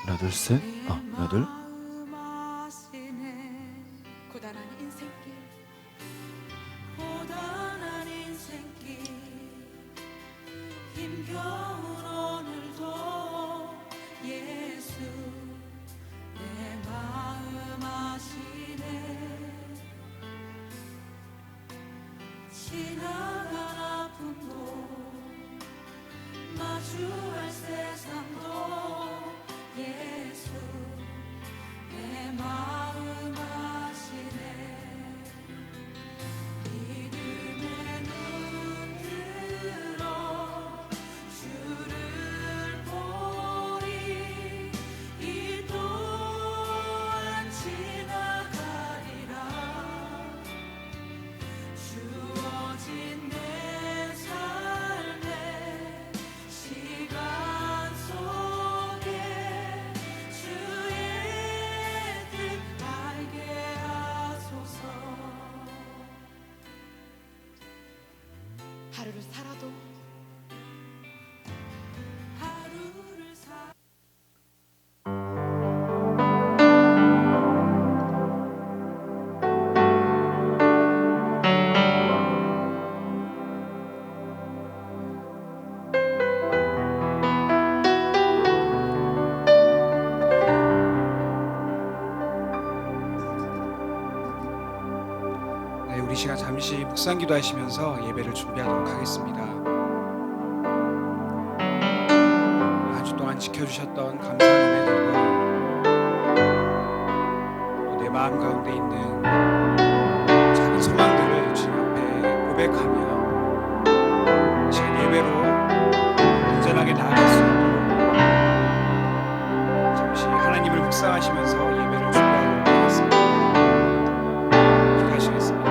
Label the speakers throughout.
Speaker 1: 하나 둘 셋. 하나 둘.
Speaker 2: 고단한 인생길 힘겨운 오늘도 예수 내 마음 아시네. 지나간 아픔도 마주할 세상도 예수 내 마음 아시네. 믿음의 눈 들어 주를 보리. 이 또한 지나가리라. 주어진 내 삶의 시간 속에 주의 뜻 알게 하소서. 하루를 살아도 하루를 살
Speaker 3: 네, 우리 시간 잠시 묵상기도 하시면서 예배를 준비하도록 하겠습니다. 한 주 동안 지켜주셨던 감사한 은혜들과 또 내 마음 가운데 있는 작은 소망들을 주님 앞에 고백하며 이 시간 예배로 온전하게 나아갈 수 있도록 잠시 하나님을 묵상하시면서 예배를 준비하도록 하겠습니다. 기도하시겠습니다.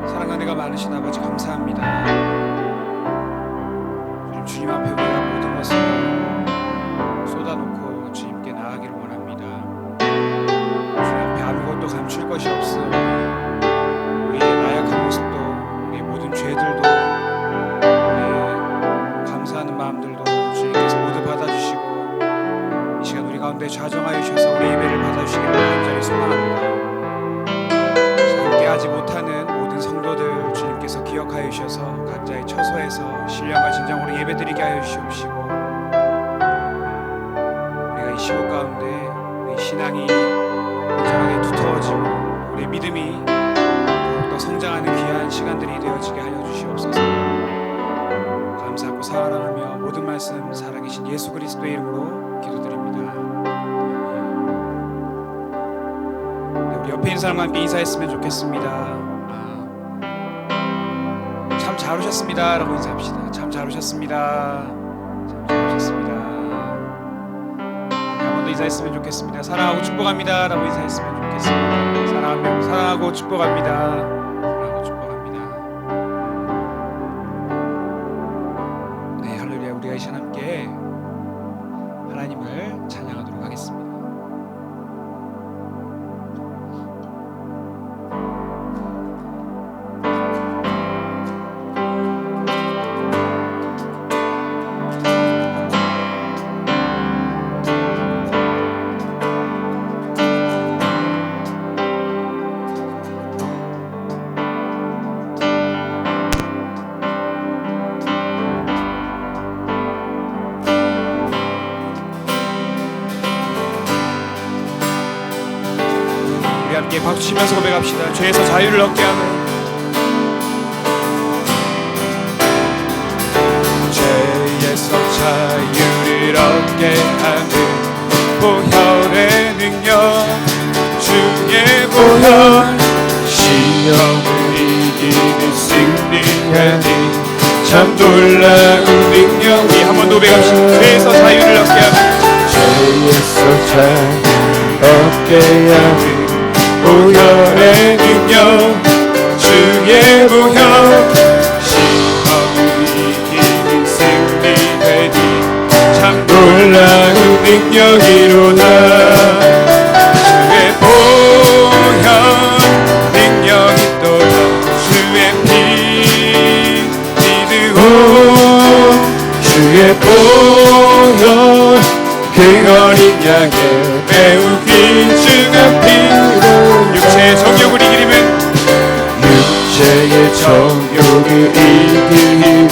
Speaker 3: 사랑과 은혜가 많으신 아버지 감사합니다. 주님 앞에 우리가 모든 것을 쏟아놓고 주님께 나아가기를 원합니다. 주님 앞에 아무것도 감출 것이 없음. 우리의 나약한 모습도, 우리의 모든 죄들도, 우리의 감사하는 마음들도 주님께서 모두 받아주시고 이 시간 우리 가운데 좌정하여 주셔서 우리 예배를 받아주시기를 간절히 소망합니다. 함께하지 못하는 모든 성도들 주님께서 기억하여 주셔서 각자의 처소에서 신령과 진정으로 예배드리게 하여 주시옵시고 우리가 이 시국 가운데 우리 신앙이 온전하게 두터워지고 우리 믿음이 더욱더 성장하는 귀한 시간들이 되어지게 하여 주시옵소서. 감사하고 사랑하며 모든 말씀 살아계신 예수 그리스도의 이름으로 기도드립니다. 우리 옆에 있는 사람과 함께 인사했으면 좋겠습니다. 참 잘 오셨습니다 라고 인사합시다. 참 잘 오셨습니다. 참 잘 오셨습니다. 한 번 더 인사했으면 좋겠습니다. 사랑하고 축복합니다 라고 인사했으면 좋겠습니다. 사랑하고 축복합니다. 사랑하고 축복합니다. 네, 할렐루야. 우리가 이 시간 함께 하나님을 찬양하도록 하겠습니다. 예, 박수치면서 고백합시다. 죄에서 자유를 얻게 하는 죄에서 자유를 얻게 하는 보혈의 능력 주의 보혈 시험을 이기는 승리하니 참 놀라운 능력이 한 번 더 고백합시다. 죄에서 자유를 얻게 하는
Speaker 1: 죄에서 자유를 얻게 하는
Speaker 3: 보혈의 능력 주의 보혈 시험을 이기는 승리되니 참 놀라운 능력이로다. 주의 보혈 능력이 또다. 주의 피 믿으오 주의 보혈 그 어린 양의 매우 귀중한 피로 육체의 정욕을 이기리면
Speaker 1: 육체의 정욕을 이기는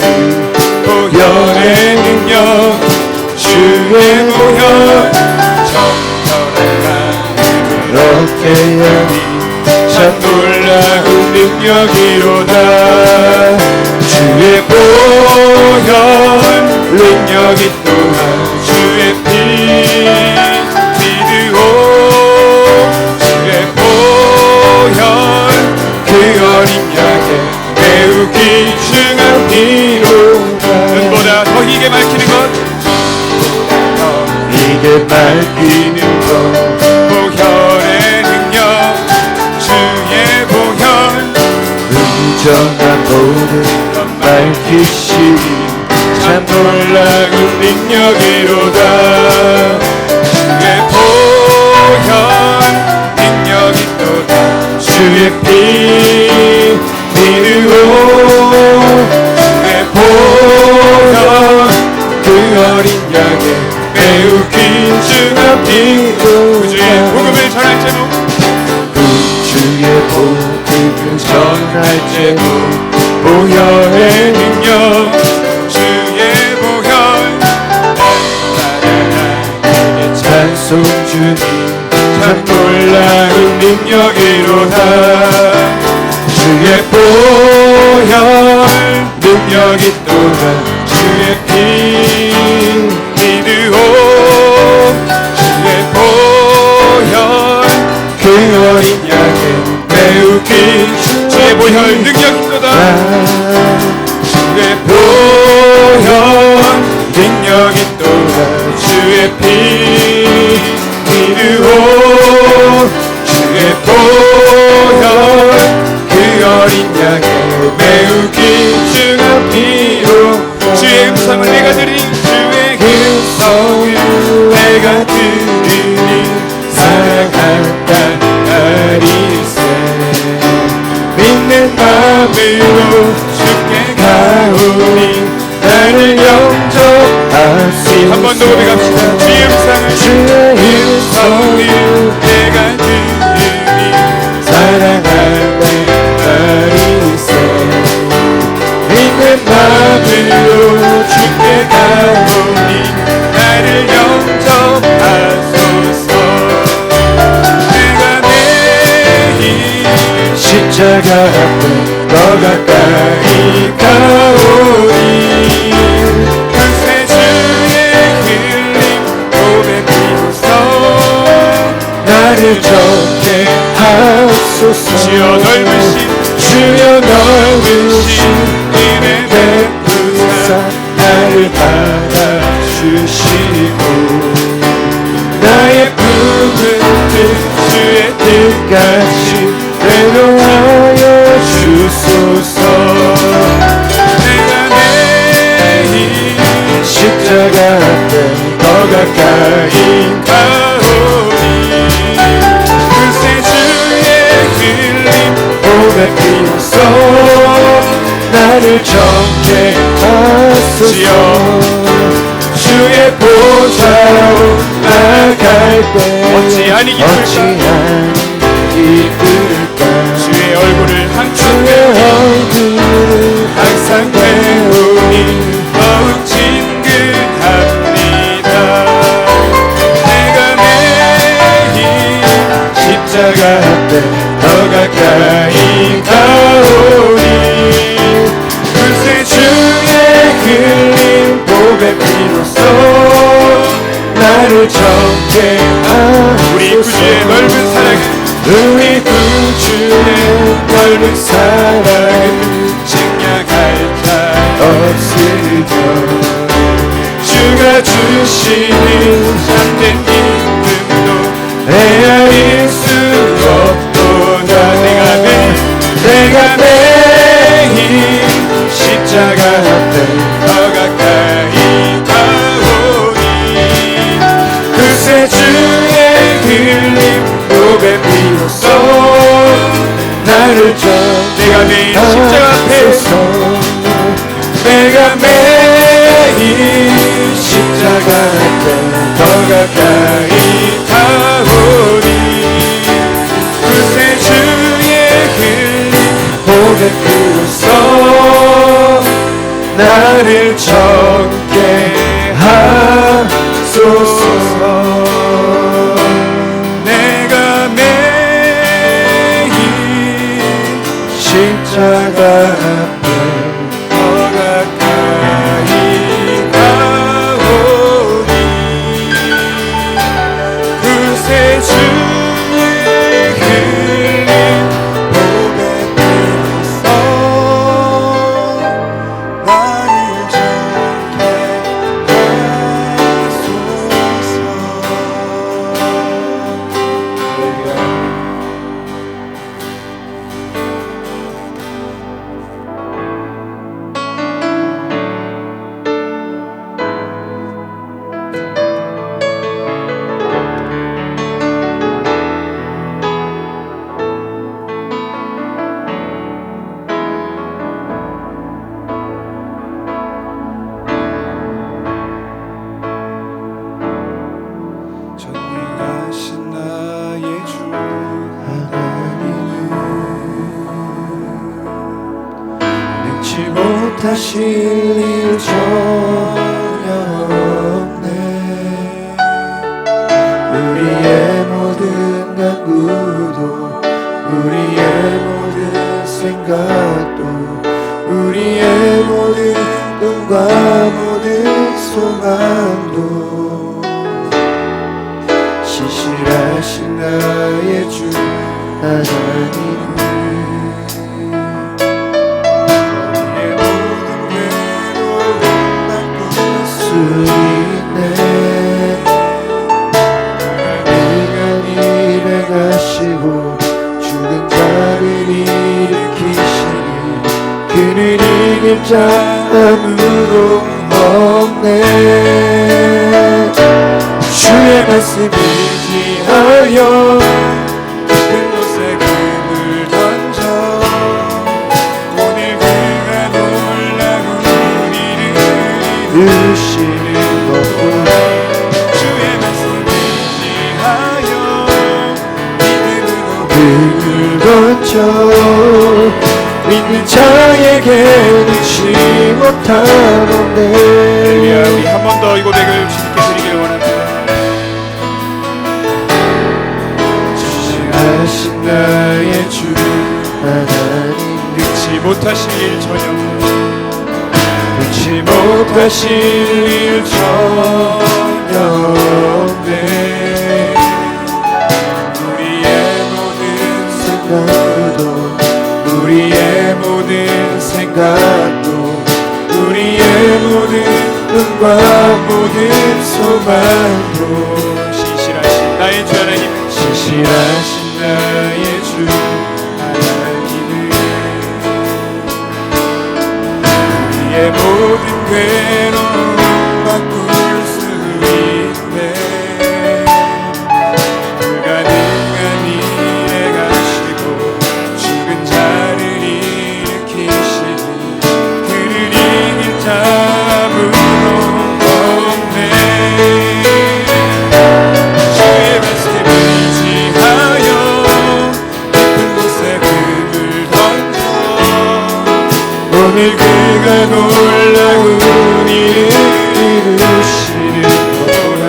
Speaker 3: 보혈의 능력 주의 보혈 정결한 마음을
Speaker 1: 얻게 하니
Speaker 3: 참 놀라운 능력이로다. 주의 보혈 능력이 또한 주의 피 믿으오 주의 보혈 그 어린 양의 매우 귀중한 피로다. 눈보다 더 희게 밝히는 것
Speaker 1: 이게 밝히는 것
Speaker 3: 보혈의 능력 주의 보혈
Speaker 1: 의정한 모든 것 밝히시니
Speaker 3: 참 놀라운 능력이로다. 주의 보혈 능력이 또다. 주의 피 믿으오 주의 보혈 그 어린 양의 매우 귀중한 피로 주의 복음을 전할 제목
Speaker 1: 주의 복음을
Speaker 3: 전할 제목 보혈의 능력 주의 보혈 나라나에게
Speaker 1: 찬송 주님
Speaker 3: 참 놀라운 능력이로다. 주의 보혈 능력이 또한 주의 피 믿으오 주의 보혈 그 어린 양의 매우 귀 주의 보혈 능력이 또다. 주의 보혈 능력이 또다. 주의 피 믿으오 주의 보혈 그 어린 양의 매우 귀중한 피로 주의 음성을 내가 들으니 주의 음성을 내가 들으니 사랑한다는 말일세. 믿는 마음으로 주께 가오니 나를 영접하시옵소서. 한 번 더 고백합시다. 주의 음성을 내가 들으니 사랑한다는 말일세. 믿는 마음으로 주께 가오니 나를 영접하소서. 내가 매일
Speaker 1: 십자가 앞에
Speaker 3: 더 가까이 가오니 그새 주의 흘림 몸에 피고서
Speaker 1: 나를 적게 하소서.
Speaker 3: 주여 넓으신 은혜 베푸사 나를 받아주시고 나의 품은 뜻 주의 뜻까지 내려하여 주소서. 내가 매일
Speaker 1: 십자가 앞에
Speaker 3: 더 가까이 가오니 그새 주의 흘림
Speaker 1: 몸에 피어서 나를 적게 하소서.
Speaker 3: 주의 보좌로 나갈 때 어찌하니 기쁠까 주의 얼굴을 항상 배우니 더욱 친근합니다. 내가 매일 십자가 앞에
Speaker 1: 가까이 가오니 그새 주의 흘린 보배 피로써 나를 정케 하소서.
Speaker 3: 우리 구주의 넓은 사랑은
Speaker 1: 우리 구주의 넓은 사랑은
Speaker 3: 생략할 자
Speaker 1: 없으며 주가 주시는
Speaker 3: 참된 기쁨도
Speaker 1: 헤아릴 수 없도다. 내가 매일 십자가 앞에
Speaker 3: 더 가까이 가오니
Speaker 1: 그새 주의 흘림 보배 피로써 나를
Speaker 3: 내가 매일 십자가 앞에
Speaker 1: 내가 매일 십자가 앞에 더 가까이 가오니 그새 주의 흘림 보배 피로써 나를 정케 하소서.
Speaker 3: 내가 매일
Speaker 1: 십자가 앞에
Speaker 3: 더 가까이 가오니 그새 주의 흘린 보배 피로써 나를 정케 전능하신 나의 주
Speaker 1: 하나님은 능치 못하실 일 전혀 없네. 우리의 모든 간구도 우리의 모든 생각도 우리의 모든 꿈과 모든 소망도 신실하신 나의 주 하나님은 우리의 모든 괴로움 바꿀 수 있네. 그가 일에 가시고 죽은 자를 일으키시니 그는 이길 자 아무도 없네. 주의 말씀을 지하여
Speaker 3: 깊은 곳에 금을 던져 오늘 그가 놀라운 일을
Speaker 1: 이루시는 것보다
Speaker 3: 주의 말씀을 지하여 믿음으로
Speaker 1: 금을 던져 믿는 자에게 능치 못하는데.
Speaker 3: 우리 한 번 더 이 고백을 주님께 드리길 원합니다.
Speaker 1: 하신 나의 주 하나님
Speaker 3: 능치 못하실 일 전혀
Speaker 1: 능치 못하실 일 전혀 없네.
Speaker 3: 우리의 모든
Speaker 1: 생각도 우리의 모든 생각도 우리의 모든 꿈과 모든 소망도
Speaker 3: 신실하신 나의 주 하나님
Speaker 1: 신실하신 나의 주 하나님은 우리의 모든 괴로움 바꿀 수 있네. 불가능한 일에 가시고 죽은 자를 일으키시니 그를 이길 자 아무도 없네. 주의 말씀을 지하여 깊은 곳에 금을 던져 오늘 그가 놀라운 일을 이루시는 거라.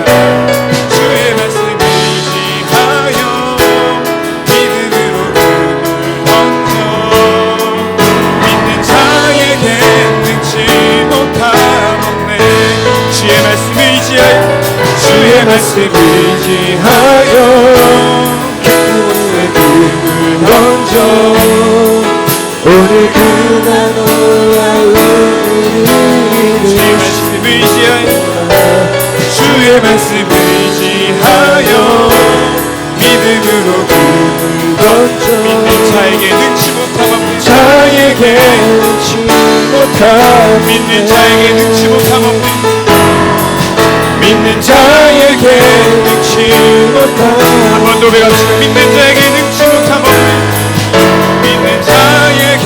Speaker 1: 주의 말씀을 지하여 믿음으로 주의 말씀 의지하여 기쁨의 금을 던져 오늘 그날 놀라운 일을 주의 말씀 의지하여 주의 말씀 의지하여 믿음으로 금을 던져 믿는 자에게 능치 못함 없는 자에게 능치 못함 믿는 자에게 능치 못함 없는 믿는 자에게 능치 못함 한 번 더 배갑시다 믿는 자에게 능치 못함 없는 믿는 자에게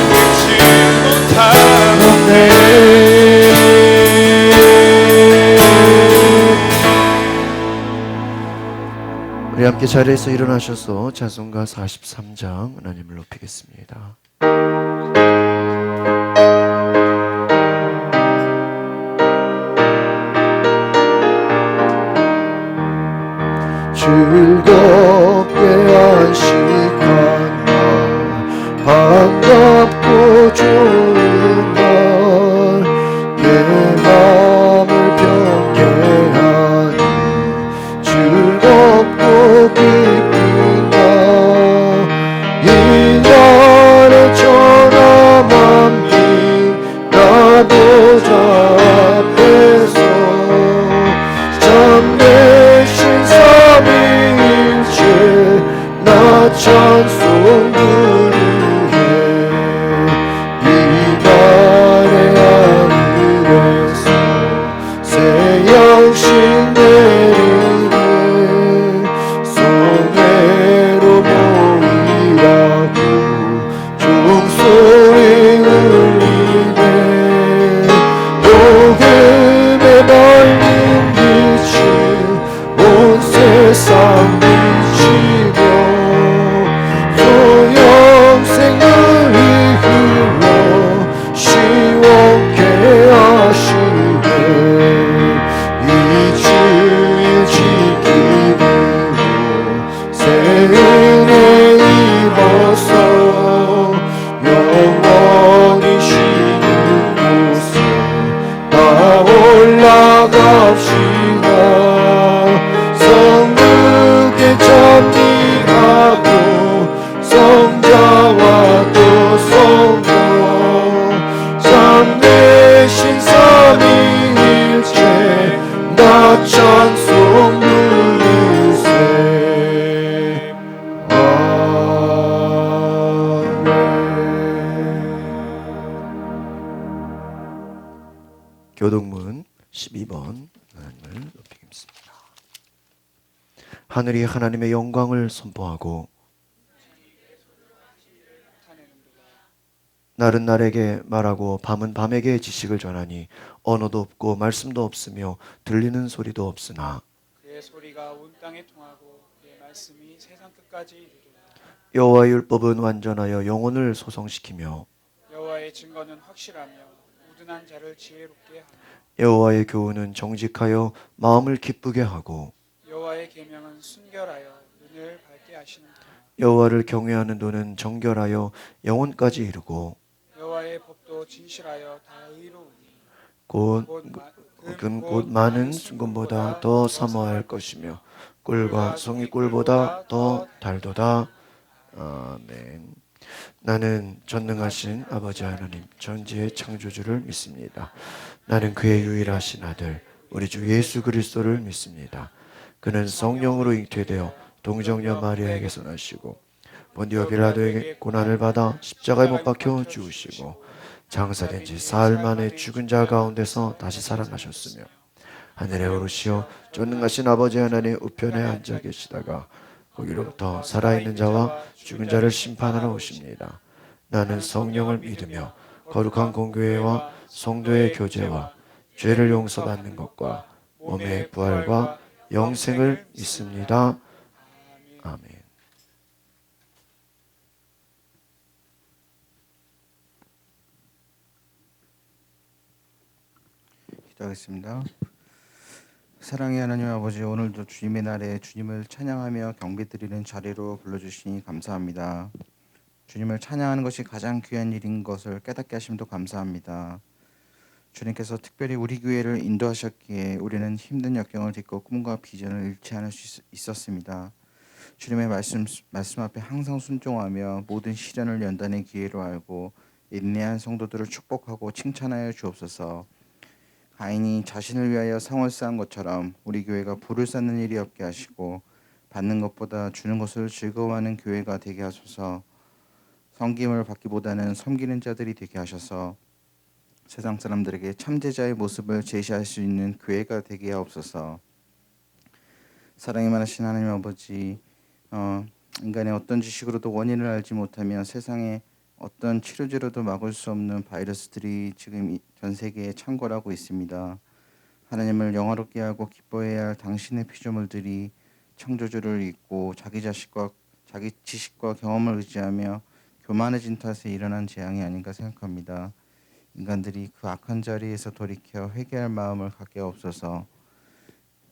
Speaker 1: 능치 못함 없네
Speaker 4: 우리 함께 자리에서 일어나셔서 찬송가 43장 하나님을 높이겠습니다. 즐겁게 한 시간 날 반갑고 좋은 날내 맘을 경계하니 즐겁고 기쁜 날 이날의 전함함이 나보자 앞에서 잠대신 삼위일체 나 찬송 부르네 이날의 하늘에서 새 양식 내리네 성회로 모이라고 종소리 울리네 복음의 밝은 빛이 온 세상 비치며 소영생들이 흘러 시원케 하시네 이 주일 지킴으로 새 은혜 입어서 영원히 쉬는 곳에 다 올라갑시다 성극에 참미하고 성자와 또 성령 참되신 삼위일체 나 찬송 부르세 교동문 12번 하나님을 높이겠습니다. 하늘이 하나님의 영광을 선포하고 날은 날에게 말하고 밤은 밤에게 지식을 전하니 언어도 없고 말씀도 없으며 들리는 소리도 없으나
Speaker 3: 그의 소리가 온 땅에 통하고 그의 말씀이 세상 끝까지 이르리라.
Speaker 4: 여호와의 율법은 완전하여 영혼을 소성시키며
Speaker 3: 여호와의 증거는 확실하며 우둔한 자를 지혜롭게 하며
Speaker 4: 여호와의 교훈은 정직하여 마음을 기쁘게 하고
Speaker 3: 여호와의 계명은 순결하여 눈을 밝게 하시는도다.
Speaker 4: 여호와를 경외하는 도는 정결하여 영혼까지 이르고
Speaker 3: 여호와의 법도 진실하여 다 의로우니
Speaker 4: 곧 많은 순금보다 더 사모할 것이며 꿀과 송이꿀보다 더 달도다. 아멘. 나는 전능하신 아버지 하나님 전지의 창조주를 믿습니다. 나는 그의 유일하신 아들 우리 주 예수 그리스도를 믿습니다. 그는 성령으로 잉태되어 동정녀 마리아에게서 나시고 본디오 빌라도에게 고난을 받아 십자가에 못 박혀 죽으시고 장사된 지 사흘 만에 죽은 자 가운데서 다시 살아나셨으며 하늘에 오르시어 전능하신 아버지 하나님 우편에 앉아 계시다가 거기로부터 살아있는 자와 죽은 자를 심판하러 오십니다. 나는 성령을 믿으며 거룩한 공교회와 성도의 교제와 죄를 용서받는 것과 몸의 부활과 영생을 믿습니다. 아멘.
Speaker 5: 기도하겠습니다. 사랑의 하나님 아버지, 오늘도 주님의 날에 주님을 찬양하며 경배드리는 자리로 불러주시니 감사합니다. 주님을 찬양하는 것이 가장 귀한 일인 것을 깨닫게 하심도 감사합니다. 주님께서 특별히 우리 교회를 인도하셨기에 우리는 힘든 역경을 딛고 꿈과 비전을 잃지 않을 수 있었습니다. 주님의 말씀 앞에 항상 순종하며 모든 시련을 연단의 기회로 알고 인내한 성도들을 축복하고 칭찬하여 주옵소서. 가인이 자신을 위하여 성을 쌓은 것처럼 우리 교회가 불을 쌓는 일이 없게 하시고 받는 것보다 주는 것을 즐거워하는 교회가 되게 하소서. 섬김을 받기보다는 섬기는 자들이 되게 하셔서 세상 사람들에게 참제자의 모습을 제시할 수 있는 교회가 되게 하옵소서. 사랑이 많으신 하나님 아버지, 인간의 어떤 지식으로도 원인을 알지 못하며 세상에 어떤 치료제로도 막을 수 없는 바이러스들이 지금 전 세계에 창궐하고 있습니다. 하나님을 영화롭게 하고 기뻐해야 할 당신의 피조물들이 창조주를 잊고 자기 지식과 경험을 의지하며 교만해진 탓에 일어난 재앙이 아닌가 생각합니다. 인간들이 그 악한 자리에서 돌이켜 회개할 마음을 갖게 하옵소서.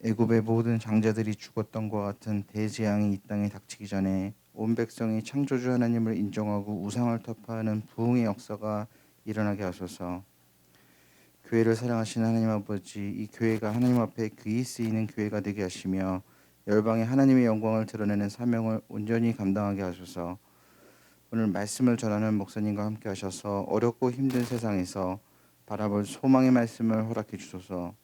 Speaker 5: 애굽의 모든 장자들이 죽었던 것 같은 대재앙이 이 땅에 닥치기 전에 온 백성이 창조주 하나님을 인정하고 우상을 타파하는 부흥의 역사가 일어나게 하소서. 교회를 사랑하시는 하나님 아버지, 이 교회가 하나님 앞에 귀히 쓰이는 교회가 되게 하시며 열방에 하나님의 영광을 드러내는 사명을 온전히 감당하게 하소서. 오늘 말씀을 전하는 목사님과 함께 하셔서 어렵고 힘든 세상에서 바라볼 소망의 말씀을 허락해 주소서.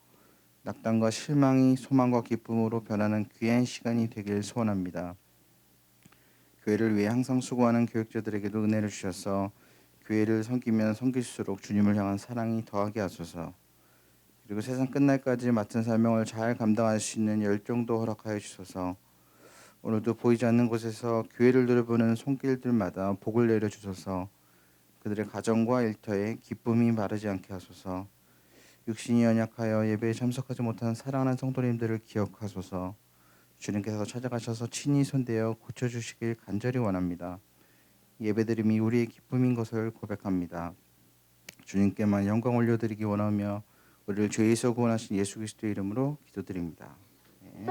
Speaker 5: 낙담과 실망이 소망과 기쁨으로 변하는 귀한 시간이 되길 소원합니다. 교회를 위해 항상 수고하는 교육자들에게도 은혜를 주셔서 교회를 섬기면 섬길수록 주님을 향한 사랑이 더하게 하소서. 그리고 세상 끝날까지 맡은 사명을 잘 감당할 수 있는 열정도 허락하여 주소서. 오늘도 보이지 않는 곳에서 교회를 돌보는 손길들마다 복을 내려 주소서. 그들의 가정과 일터에 기쁨이 마르지 않게 하소서. 육신이 연약하여 예배에 참석하지 못한 사랑하는 성도님들을 기억하소서. 주님께서 찾아가셔서 친히 손대어 고쳐주시길 간절히 원합니다. 예배드림이 우리의 기쁨인 것을 고백합니다. 주님께만 영광 올려드리기 원하며 우리를 죄에서 구원하신 예수 그리스도의 이름으로 기도드립니다. 네.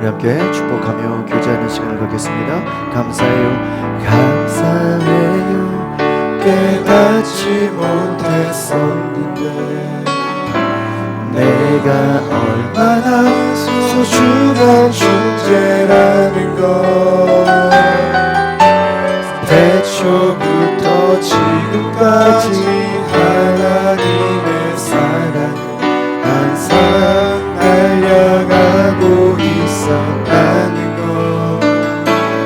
Speaker 4: 함께 축복하며 교제하는 시간을 갖겠습니다. 감사해요, 감사해요. 깨닫지 못했었는데 내가 얼마나 소중한 존재라는 걸 태초부터 지금까지 하나님의 사랑 항상 알려가고 있었다는 것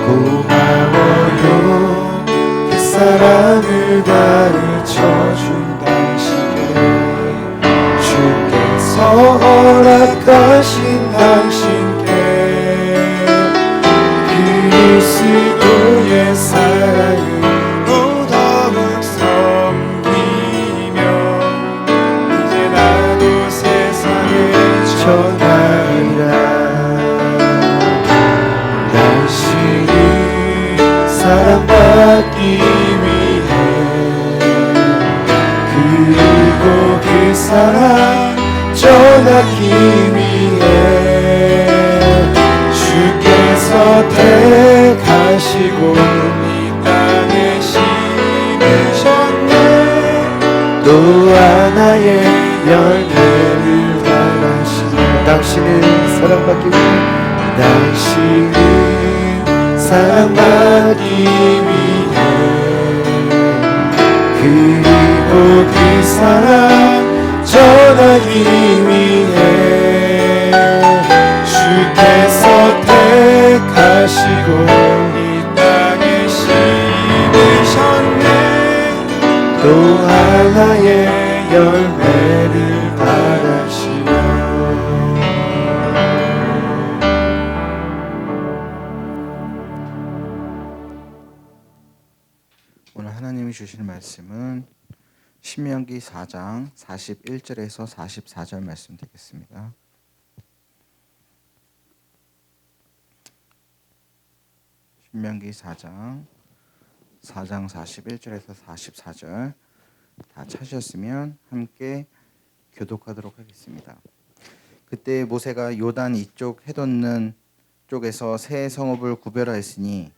Speaker 4: 고마워요. 그 사랑을 가르쳐준 당신께 주께서 허락하신 당신께 그리스도의 사랑을 더욱 섬기며 이제 나도 세상에 전하리라. 당신이 사랑받기 위해 그리고 그 사랑 전하기 위해 주께서 택하시고 이 땅에 심으셨네. 또 하나의 열매를 바라시네. 당신은 사랑받기 위해 당신은 사랑받기 위해 그리고 그 사랑 전하기 위해 주께서 택하시고 이 땅에 심으셨네. 또 하나의 열매를 바라시며
Speaker 5: 오늘 하나님이 주시는 말씀은 신명기 4장 41절에서 44절 말씀 되겠습니다. 신명기 4장 41절에서 44절 다 찾으셨으면 함께 교독하도록 하겠습니다. 그때 모세가 요단 이쪽 해돋는 쪽에서 세 성읍을 구별하였으니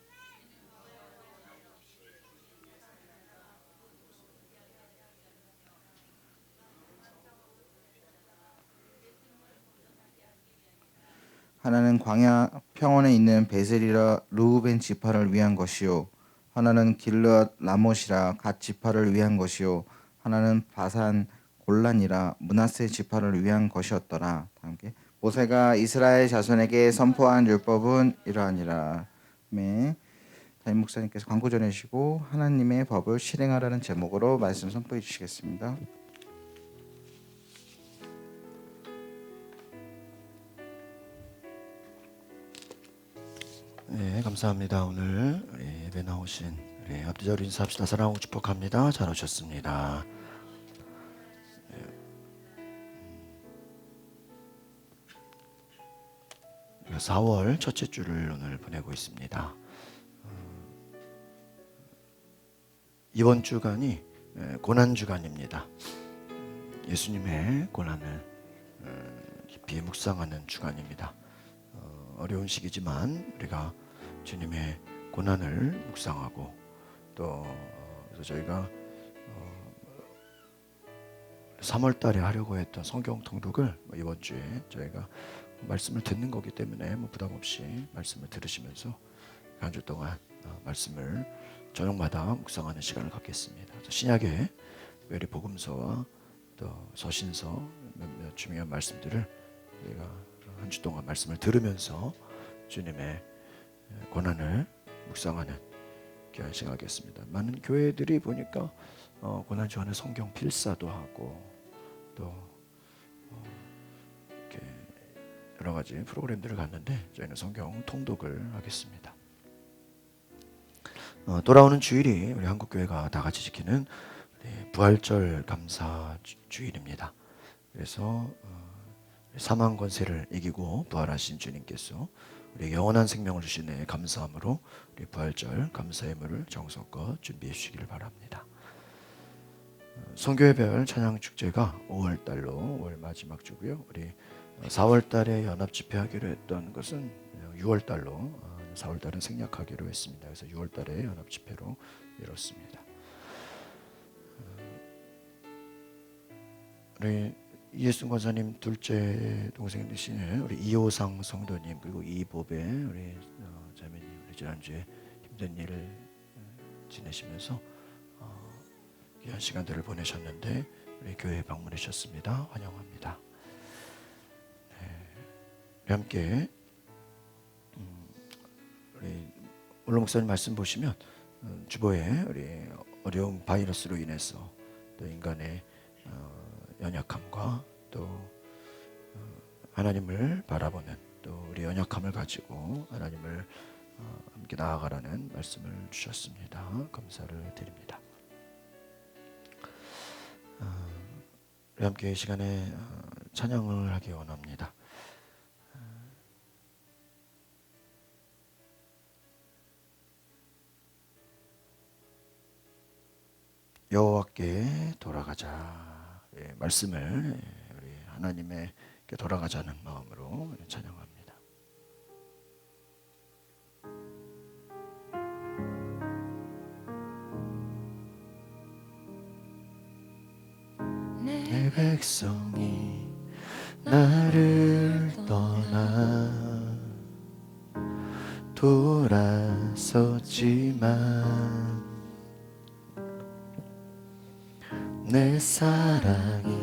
Speaker 5: 하나는 광야 평원에 있는 베셀이라 르우벤 지파를 위한 것이요 하나는 길르앗 라못이라 갓 지파를 위한 것이요 하나는 바산 골란이라 므낫세 지파를 위한 것이었더라. 함께 모세가 이스라엘 자손에게 선포한 율법은 이러하니라. 네. 담임 목사님께서 광고 전해주시고 하나님의 법을 실행하라는 제목으로 말씀 선포해 주시겠습니다.
Speaker 4: 네, 감사합니다. 오늘 우리 예배 나오신 우리 앞뒤자로 인사합시다. 사랑하고 축복합니다. 잘 오셨습니다. 4월 첫째 주를 오늘 보내고 있습니다. 이번 주간이 고난 주간입니다. 예수님의 고난을 깊이 묵상하는 주간입니다. 어려운 시기지만 우리가 주님의 고난을 묵상하고 또 그래서 저희가 3월 달에 하려고 했던 성경 통독을 이번 주에 저희가 말씀을 듣는 거기 때문에 부담 없이 말씀을 들으시면서 한 주 동안 말씀을 저녁마다 묵상하는 시간을 갖겠습니다. 신약의 외래 복음서와 또 서신서 몇몇 중요한 말씀들을 저희가 한 주 동안 말씀을 들으면서 주님의 고난을 묵상하는 귀한 시간 갖겠습니다. 많은 교회들이 보니까 고난 주간에 성경 필사도 하고 또 이렇게 여러 가지 프로그램들을 갔는데 저희는 성경 통독을 하겠습니다. 돌아오는 주일이 우리 한국교회가 다 같이 지키는 부활절 감사 주일입니다. 그래서 사망 권세를 이기고 부활하신 주님께서 우리 영원한 생명을 주시네 감사함으로 우리 부활절 감사의 물을 정성껏 준비해 주시기를 바랍니다. 선교회별 찬양축제가 5월달로 5월 마지막 주고요. 우리 4월달에 연합집회하기로 했던 것은 6월달로 4월달은 생략하기로 했습니다. 그래서 6월달에 연합집회로 미뤘습니다. 우리 이예순 권사님 둘째 동생 되시는 우리 이호상 성도님 그리고 이보배 우리 자매님 우리 지난주에 힘든 일을 지내시면서 귀한 시간들을 보내셨는데 우리 교회에 방문해 주셨습니다. 환영합니다. 네, 우리 함께 우리 물론 목사님 말씀 보시면 주보에 우리 어려운 바이러스로 인해서 또 인간의 연약함과 또 하나님을 바라보는 또 우리 연약함을 가지고 하나님을 함께 나아가라는 말씀을 주셨습니다. 감사를 드립니다. 우리 함께 이 시간에 찬양을 하기 원합니다. 여호와께 돌아가자. 말씀을 우리 하나님에게 돌아가자는 마음으로 찬양합니다. 내 백성이 나를 떠나 돌아섰지만 내 사랑이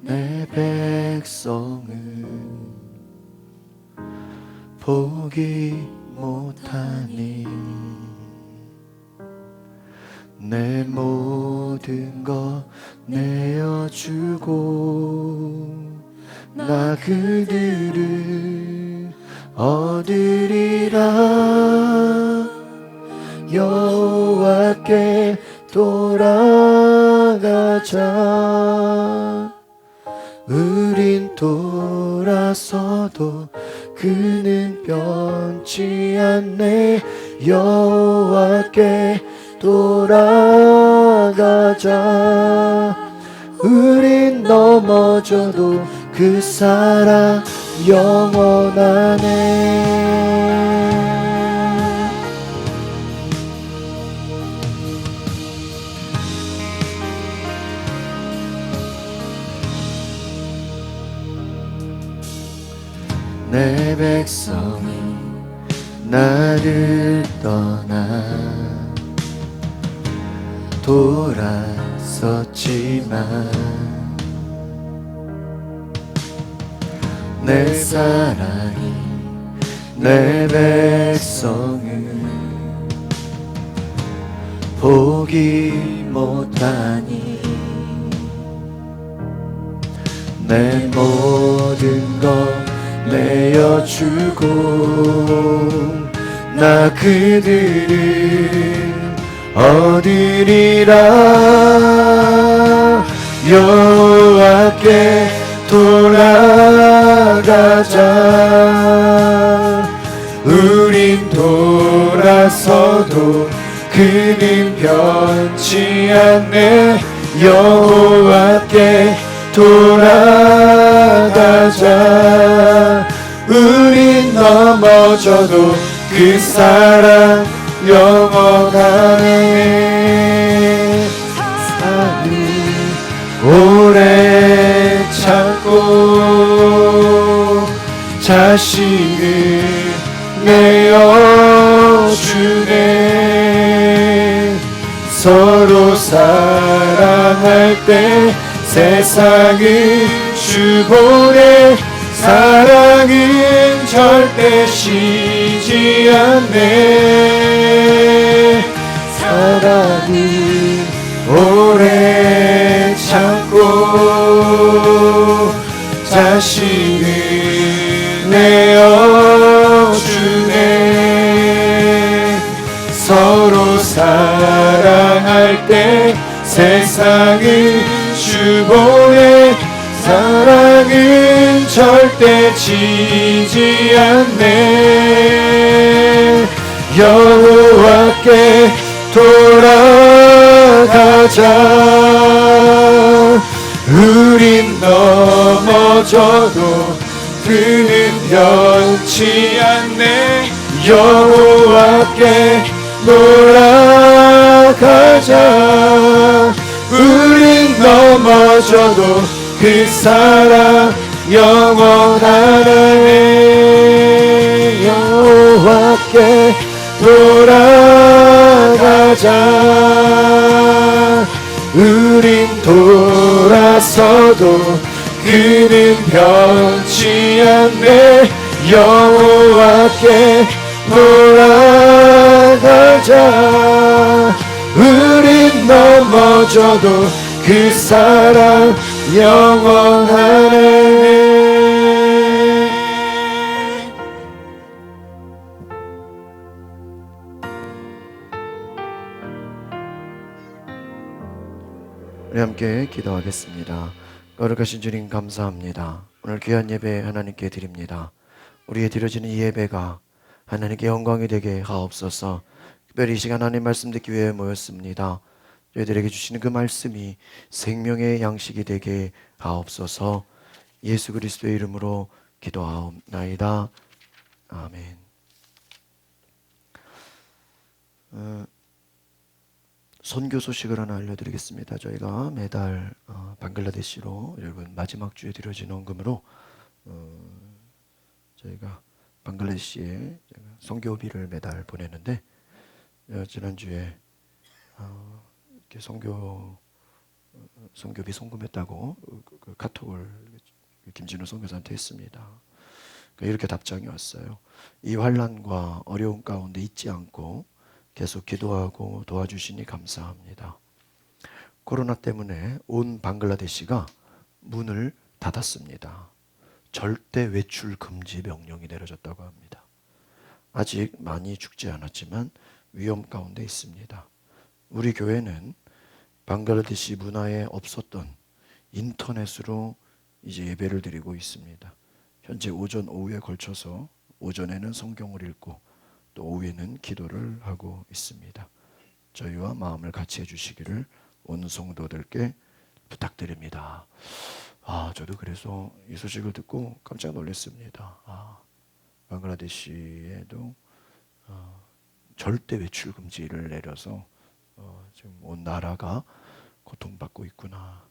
Speaker 4: 내 백성을 포기 못하니 내 모든 것 내어주고 나 그들을 얻으리라. 여호와께 돌아가자. 우린 돌아서도 그는 변치 않네. 여호와께 돌아가자. 우린 넘어져도 그 사랑 영원하네. 내 백성이 나를 떠나 돌아섰지만 내 사랑이 내 백성을 포기 못하니 내 모든 것 내어주고 나 그들을 얻으리라. 여호와께 돌아가자. 우린 돌아서도 그는 변치 않네. 여호와께 돌아가자. 우린 넘어져도 그 사랑 영원하네. 사는 오래 참고 자신을 내어주네. 서로 사랑할 때 세상을 주보내. 사랑은 절대 쉬지 않네. 사랑은 오래 참고 자신을 내어주네. 서로 사랑할 때 세상을 주보내. 사랑은 절대 지지 않네. 여호와께 돌아가자. 우린 넘어져도 그는 변치 않네. 여호와께 돌아가자. 우린 넘어져도 그 사랑 영원하네. 여호와께 돌아가자. 우린 돌아서도 그는 변치 않네. 여호와께 돌아가자. 우린 넘어져도 그 사랑 영원하네. 우리 함께 기도하겠습니다. 거룩하신 주님 감사합니다. 오늘 귀한 예배 하나님께 드립니다. 우리의 드려지는 이 예배가 하나님께 영광이 되게 하옵소서. 특별히 이 시간 하나님 말씀 듣기 위해 모였습니다. 저희들에게 주시는 그 말씀이 생명의 양식이 되게 하옵소서. 예수 그리스도의 이름으로 기도하옵나이다. 아멘. 선교 소식을 하나 알려드리겠습니다. 저희가 매달 방글라데시로 여러분 마지막 주에 드려지는 헌금으로 저희가 방글라데시에 선교비를 매달 보내는데 지난주에 이렇게 선교비 송금했다고 그 카톡을 김진우 선교사한테 했습니다. 그러니까 이렇게 답장이 왔어요. 이 환난과 어려운 가운데 잊지 않고 계속 기도하고 도와주시니 감사합니다. 코로나 때문에 온 방글라데시가 문을 닫았습니다. 절대 외출 금지 명령이 내려졌다고 합니다. 아직 많이 죽지 않았지만 위험 가운데 있습니다. 우리 교회는 방글라데시 문화에 없었던 인터넷으로 이제 예배를 드리고 있습니다. 현재 오전 오후에 걸쳐서 오전에는 성경을 읽고 또 오후에는 기도를 하고 있습니다. 저희와 마음을 같이 해주시기를 온 성도들께 부탁드립니다. 저도 그래서 이 소식을 듣고 깜짝 놀랐습니다. 방글라데시에도 절대 외출 금지를 내려서 지금 온 나라가 고통받고 있구나.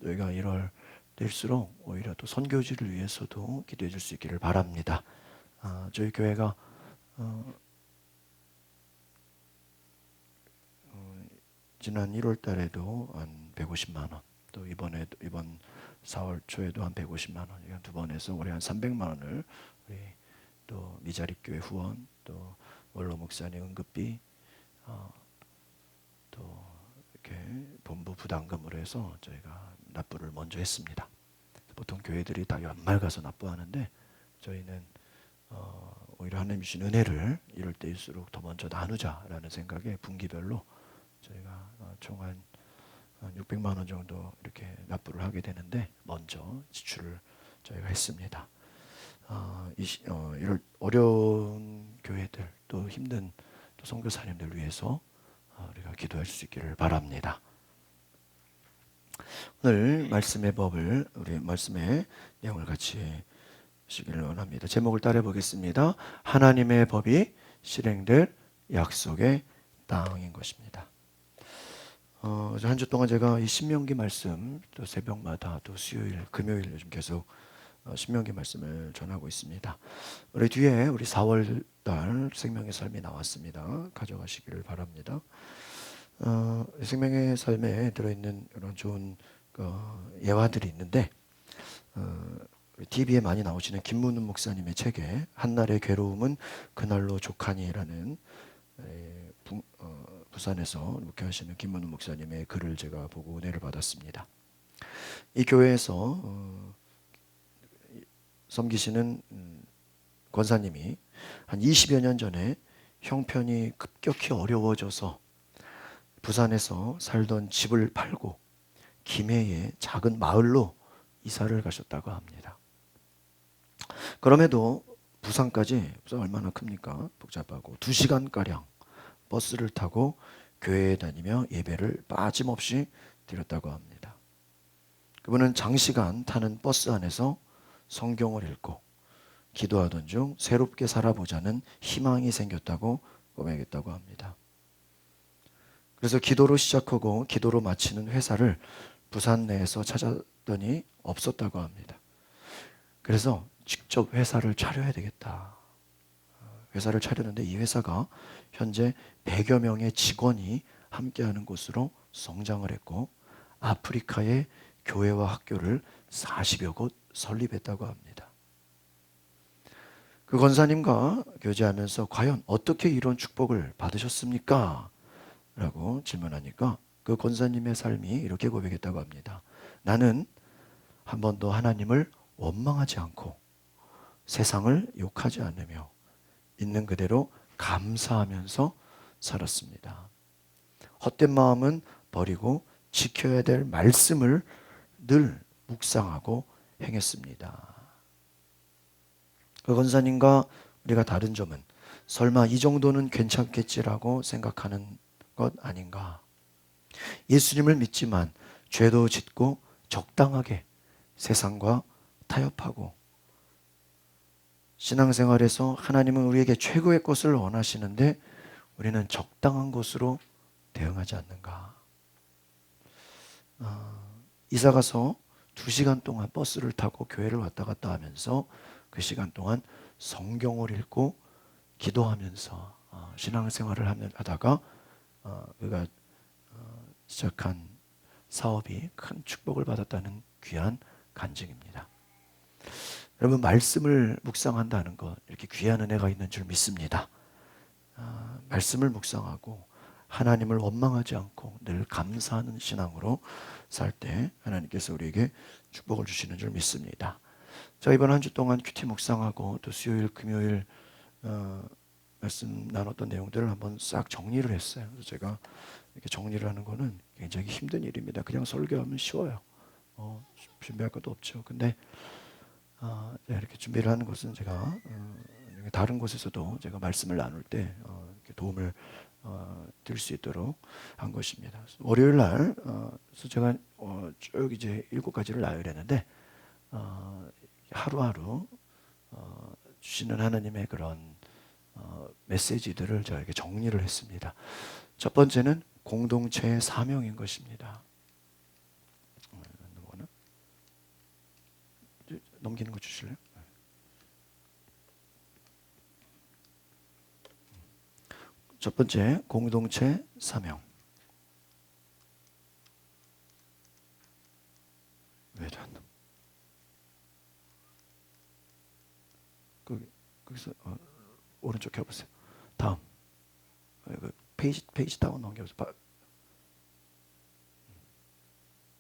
Speaker 4: 저희가 1월 될수록 오히려 또 선교지를 위해서도 기도해 줄 수 있기를 바랍니다. 저희 교회가 지난 1월 달에도 한 150만 원, 또 이번 4월 초에도 한 150만 원, 두 번 해서 올해 한 300만 원을 우리 또 미자립교회 후원, 또 원로 목사님 응급비, 또 이렇게 본부 부담금으로 해서 저희가 납부를 먼저 했습니다. 보통 교회들이 다 연말 가서 납부하는데 저희는 오히려 하나님 주신 은혜를 이럴 때일수록 더 먼저 나누자라는 생각에 분기별로 저희가 총 한 600만 원 정도 이렇게 납부를 하게 되는데 먼저 지출을 저희가 했습니다. 이런 어려운 교회들 또 힘든 또 선교사님들 위해서 우리가 기도할 수 있기를 바랍니다. 오늘 말씀의 법을 우리 말씀의 내용을 같이 보시기를 원합니다. 제목을 따라 보겠습니다. 하나님의 법이 실행될 약속의 땅인 것입니다. 한 주 동안 제가 이 신명기 말씀 또 새벽마다 또 수요일, 금요일 요즘 계속 신명기 말씀을 전하고 있습니다. 우리 뒤에 우리 4월 달 생명의 삶이 나왔습니다. 가져가시기를 바랍니다. 생명의 삶에 들어있는 이런 좋은 예화들이 있는데 TV에 많이 나오시는 김문훈 목사님의 책에 한날의 괴로움은 그날로 족하니라는 부산에서 목회하시는 김문훈 목사님의 글을 제가 보고 은혜를 받았습니다. 이 교회에서 섬기시는 권사님이 한 20여 년 전에 형편이 급격히 어려워져서 부산에서 살던 집을 팔고 김해의 작은 마을로 이사를 가셨다고 합니다. 그럼에도 부산 얼마나 큽니까? 복잡하고 2시간가량 버스를 타고 교회에 다니며 예배를 빠짐없이 드렸다고 합니다. 그분은 장시간 타는 버스 안에서 성경을 읽고 기도하던 중 새롭게 살아보자는 희망이 생겼다고 고백했다고 합니다. 그래서 기도로 시작하고 기도로 마치는 회사를 부산 내에서 찾았더니 없었다고 합니다. 그래서 직접 회사를 차려야 되겠다. 회사를 차렸는데 이 회사가 현재 100여 명의 직원이 함께하는 곳으로 성장을 했고 아프리카의 교회와 학교를 40여 곳 설립했다고 합니다. 그 권사님과 교제하면서 과연 어떻게 이런 축복을 받으셨습니까? 라고 질문하니까 그 권사님의 삶이 이렇게 고백했다고 합니다. 나는 한 번도 하나님을 원망하지 않고 세상을 욕하지 않으며 있는 그대로 감사하면서 살았습니다. 헛된 마음은 버리고 지켜야 될 말씀을 늘 묵상하고 행했습니다. 그 권사님과 우리가 다른 점은 설마 이 정도는 괜찮겠지라고 생각하는 것 아닌가. 예수님을 믿지만 죄도 짓고 적당하게 세상과 타협하고 신앙생활에서 하나님은 우리에게 최고의 것을 원하시는데 우리는 적당한 것으로 대응하지 않는가. 이사가서 2시간 동안 버스를 타고 교회를 왔다 갔다 하면서 그 시간 동안 성경을 읽고 기도하면서 신앙생활을 하다가 그가 시작한 사업이 큰 축복을 받았다는 귀한 간증입니다. 여러분, 말씀을 묵상한다는 것, 이렇게 귀한 은혜가 있는 줄 믿습니다. 말씀을 묵상하고 하나님을 원망하지 않고 늘 감사하는 신앙으로 살 때 하나님께서 우리에게 축복을 주시는 줄 믿습니다. 자, 이번 한 주 동안 큐티 묵상하고 또 수요일, 금요일 말씀 나눴던 내용들을 한번 싹 정리를 했어요. 그래서 제가 이렇게 정리를 하는 거는 굉장히 힘든 일입니다. 그냥 설교하면 쉬워요. 준비할 것도 없죠. 근데 이렇게 준비를 하는 것은 제가 다른 곳에서도 제가 말씀을 나눌 때 이렇게 도움을 드릴 수 있도록 한 것입니다. 월요일 날 그래서 제가 쭉 이제 7가지를 나열했는데 하루하루 주시는 하나님의 그런 메시지들을 저에게 정리를 했습니다. 첫 번째는 공동체의 사명인 것입니다. 넘기는 거 주실래요? 첫 번째, 공동체 사명. 왜도 안 넘? 거기서 오른쪽 해보세요. 다음, 페이지 다운 넘겨보세요.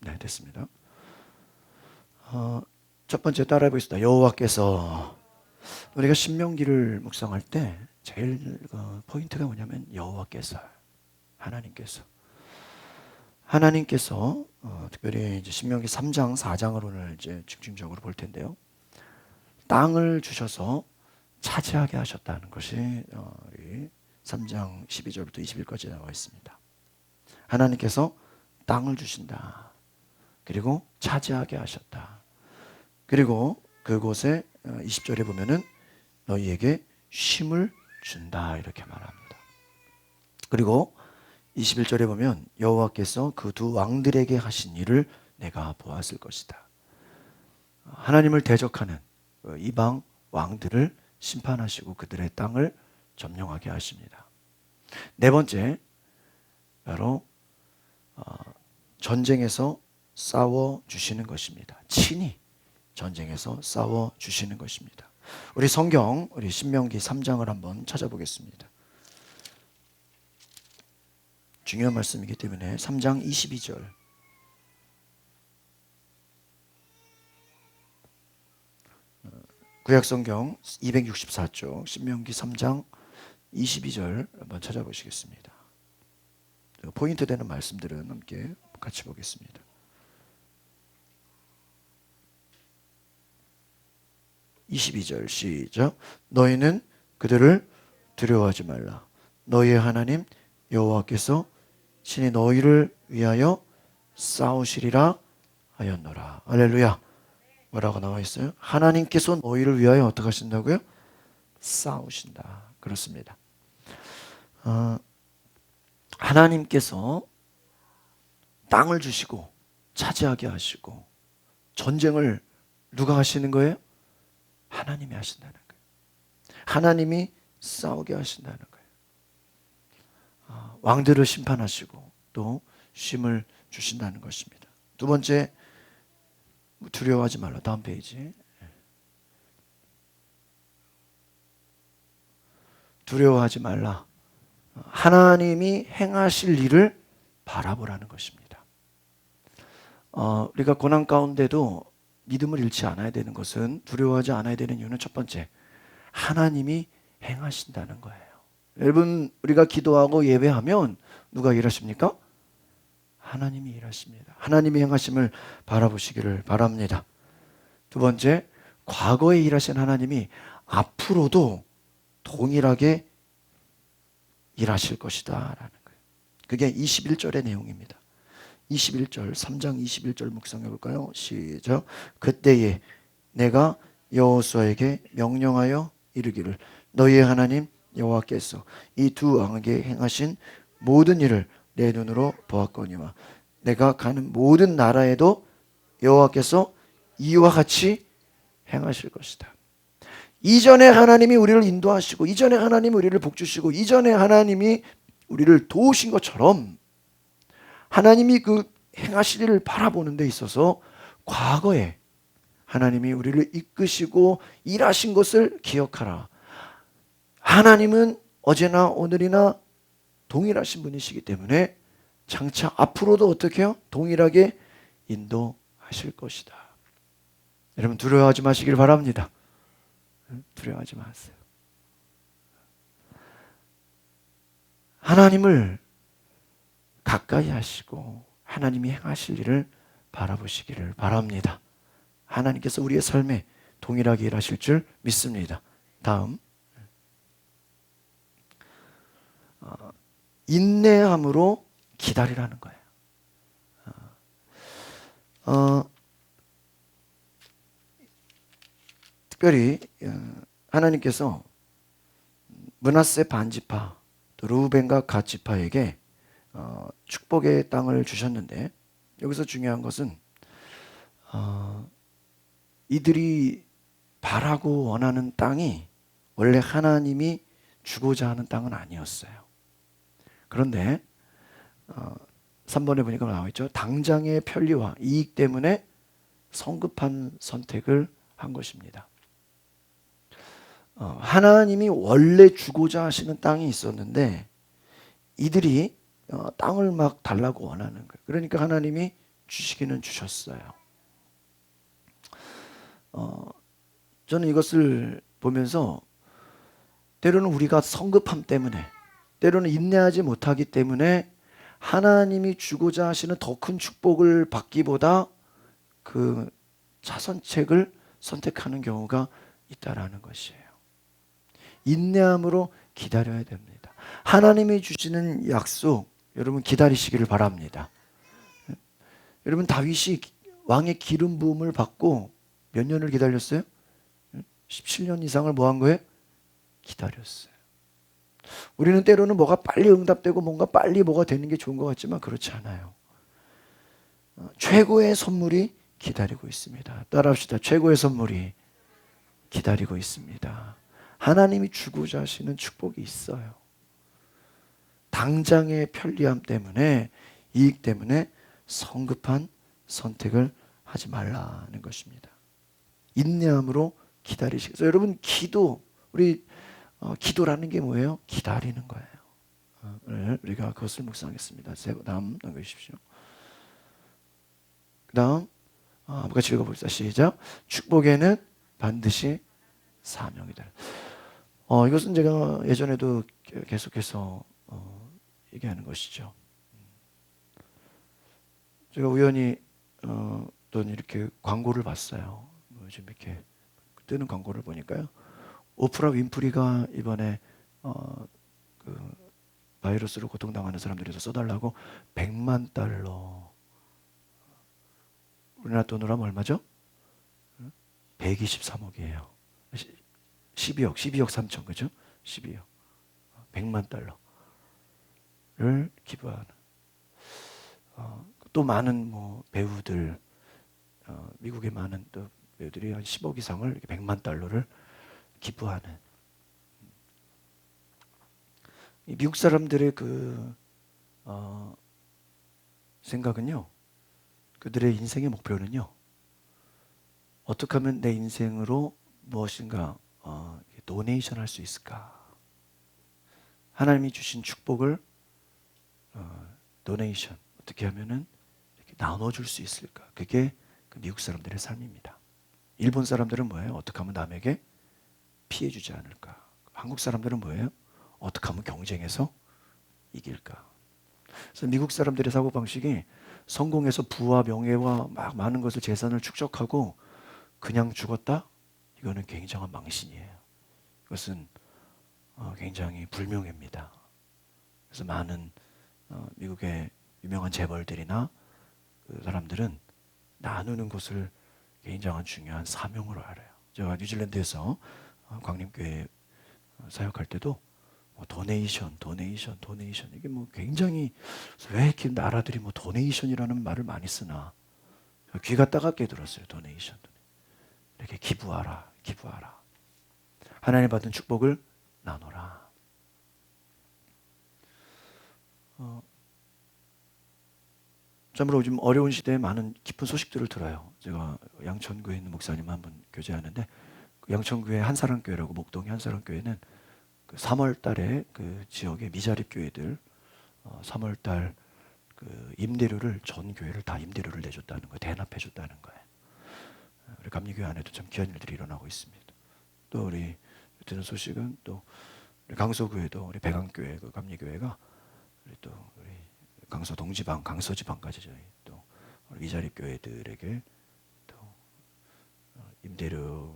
Speaker 4: 네, 됐습니다. 첫 번째 따라해 보겠습니다. 여호와께서. 우리가 신명기를 묵상할 때 제일 포인트가 뭐냐면 여호와께서, 하나님께서 특별히 이제 신명기 3장, 4장을 오늘 이제 집중적으로 볼 텐데요. 땅을 주셔서 차지하게 하셨다는 것이 우리 3장 12절부터 20절까지 나와 있습니다. 하나님께서 땅을 주신다. 그리고 차지하게 하셨다. 그리고 그곳에 20절에 보면은 너희에게 쉼을 준다 이렇게 말합니다. 그리고 21절에 보면 여호와께서 그 두 왕들에게 하신 일을 내가 보았을 것이다. 하나님을 대적하는 이방 왕들을 심판하시고 그들의 땅을 점령하게 하십니다. 네 번째, 바로 전쟁에서 싸워 주시는 것입니다. 친히 전쟁에서 싸워 주시는 것입니다. 우리 성경, 우리 신명기 3장을 한번 찾아보겠습니다. 중요한 말씀이기 때문에 3장 22절. 구약성경 264쪽 신명기 3장 22절 한번 찾아보시겠습니다. 포인트 되는 말씀들은 함께 같이 보겠습니다. 22절 시작. 너희는 그들을 두려워하지 말라. 너희의 하나님 여호와께서 친히 너희를 위하여 싸우시리라 하였노라. 할렐루야. 뭐라고 나와 있어요? 하나님께서 너희를 위하여 어떻게 하신다고요? 싸우신다. 그렇습니다. 하나님께서 땅을 주시고 차지하게 하시고 전쟁을 누가 하시는 거예요? 하나님이 하신다는 거예요. 하나님이 싸우게 하신다는 거예요. 왕들을 심판하시고 또 쉼을 주신다는 것입니다. 두 번째, 두려워하지 말라. 다음 페이지. 두려워하지 말라. 하나님이 행하실 일을 바라보라는 것입니다. 우리가 고난 가운데도 믿음을 잃지 않아야 되는 것은, 두려워하지 않아야 되는 이유는 첫 번째, 하나님이 행하신다는 거예요. 여러분, 우리가 기도하고 예배하면 누가 일하십니까? 하나님이 일하십니다. 하나님이 행하심을 바라보시기를 바랍니다. 두 번째, 과거에 일하신 하나님이 앞으로도 동일하게 일하실 것이다 라는 거예요. 그게 21절의 내용입니다. 21절, 3장 21절 묵상해 볼까요? 시작. 그때에 내가 여호수아에게 명령하여 이르기를 너희의 하나님 여호와께서 이 두 왕에게 행하신 모든 일을 내 눈으로 보았거니와 내가 가는 모든 나라에도 여호와께서 이와 같이 행하실 것이다. 이전에 하나님이 우리를 인도하시고 이전에 하나님이 우리를 복주시고 이전에 하나님이 우리를 도우신 것처럼 하나님이 그 행하실 일을 바라보는 데 있어서 과거에 하나님이 우리를 이끄시고 일하신 것을 기억하라. 하나님은 어제나 오늘이나 동일하신 분이시기 때문에 장차 앞으로도 어떻게 해요? 동일하게 인도하실 것이다. 여러분 두려워하지 마시길 바랍니다. 두려워하지 마세요. 하나님을 가까이 하시고 하나님이 행하실 일을 바라보시기를 바랍니다. 하나님께서 우리의 삶에 동일하게 일하실 줄 믿습니다. 다음, 인내함으로 기다리라는 거예요. 특별히 하나님께서 므낫세 반지파, 또 르우벤과 갓 지파에게 축복의 땅을 주셨는데 여기서 중요한 것은 이들이 바라고 원하는 땅이 원래 하나님이 주고자 하는 땅은 아니었어요. 그런데 3번에 보니까 나와 있죠. 당장의 편리와 이익 때문에 성급한 선택을 한 것입니다. 하나님이 원래 주고자 하시는 땅이 있었는데 이들이 땅을 막 달라고 원하는 거예요. 그러니까 하나님이 주시기는 주셨어요. 저는 이것을 보면서 때로는 우리가 성급함 때문에 때로는 인내하지 못하기 때문에 하나님이 주고자 하시는 더 큰 축복을 받기보다 그 차선책을 선택하는 경우가 있다라는 것이에요. 인내함으로 기다려야 됩니다. 하나님이 주시는 약속 여러분 기다리시기를 바랍니다. 여러분 다윗이 왕의 기름 부음을 받고 몇 년을 기다렸어요? 17년 이상을 뭐 한 거예요? 기다렸어요. 우리는 때로는 뭐가 빨리 응답되고 뭔가 빨리 뭐가 되는 게 좋은 것 같지만 그렇지 않아요. 최고의 선물이 기다리고 있습니다. 따라합시다. 최고의 선물이 기다리고 있습니다. 하나님이 주고자 하시는 축복이 있어요. 당장의 편리함 때문에 이익 때문에 성급한 선택을 하지 말라는 것입니다. 인내함으로 기다리시겠어요. 여러분 기도라는 게 뭐예요? 기다리는 거예요. 오늘 우리가 그것을 묵상하겠습니다. 다음 넘겨주십시오. 그 다음 같이 읽어봅시다. 시작. 축복에는 반드시 사명이다. 이것은 제가 예전에도 계속해서 얘기하는 것이죠. 제가 우연히 또 이렇게 광고를 봤어요. 요즘 이렇게 뜨는 광고를 보니까요. 오프라 윈프리가 이번에 그 바이러스로 고통당하는 사람들에서 써달라고 100만 달러 우리나라 돈으로 하면 얼마죠? 123억이에요. 12억 3천 그죠? 12억 100만 달러를 기부하는 또 많은 뭐 배우들 미국의 많은 또 배우들이 한 10억 이상을 이렇게 100만 달러를 기부하는 미국 사람들의 그 생각은요. 그들의 인생의 목표는요. 어떻게 하면 내 인생으로 무엇인가 도네이션 할 수 있을까? 하나님이 주신 축복을 도네이션 어떻게 하면은 이렇게 나눠줄 수 있을까? 그게 그 미국 사람들의 삶입니다. 일본 사람들은 뭐예요? 어떻게 하면 남에게 피해주지 않을까? 한국 사람들은 뭐예요? 어떻게 하면 경쟁해서 이길까? 그래서 미국 사람들의 사고방식이 성공해서 부와 명예와 막 많은 것을 재산을 축적하고 그냥 죽었다? 이거는 굉장한 망신이에요. 이것은 굉장히 불명예입니다. 그래서 많은 미국의 유명한 재벌들이나 그 사람들은 나누는 것을 굉장한 중요한 사명으로 알아요. 제가 뉴질랜드에서 광림교회 사역할 때도 도네이션 이게 뭐 굉장히 왜 이렇게 나라들이 뭐 도네이션이라는 말을 많이 쓰나 귀가 따갑게 들었어요. 도네이션 이렇게 기부하라. 하나님 받은 축복을 나눠라. 참으로 요즘 어려운 시대에 많은 깊은 소식들을 들어요. 제가 양천구에 있는 목사님 한 분 교제하는데, 그 양천구의 한사랑교회라고, 목동의 한사랑교회는 그 3월 달에 그 지역의 미자립 교회들 3월 달 그 임대료를, 전 교회를 다 임대료를 내줬다는 거예요. 대납해 줬다는 거예요. 우리 감리교회 안에도 참 귀한 일들이 일어나고 있습니다. 또 우리 듣는 소식은 또 우리 강서구에도 우리 백안교회 그 감리교회가 우리 강서 동지방, 강서지방까지 저희 또 미자립 교회들에게 또 임대료,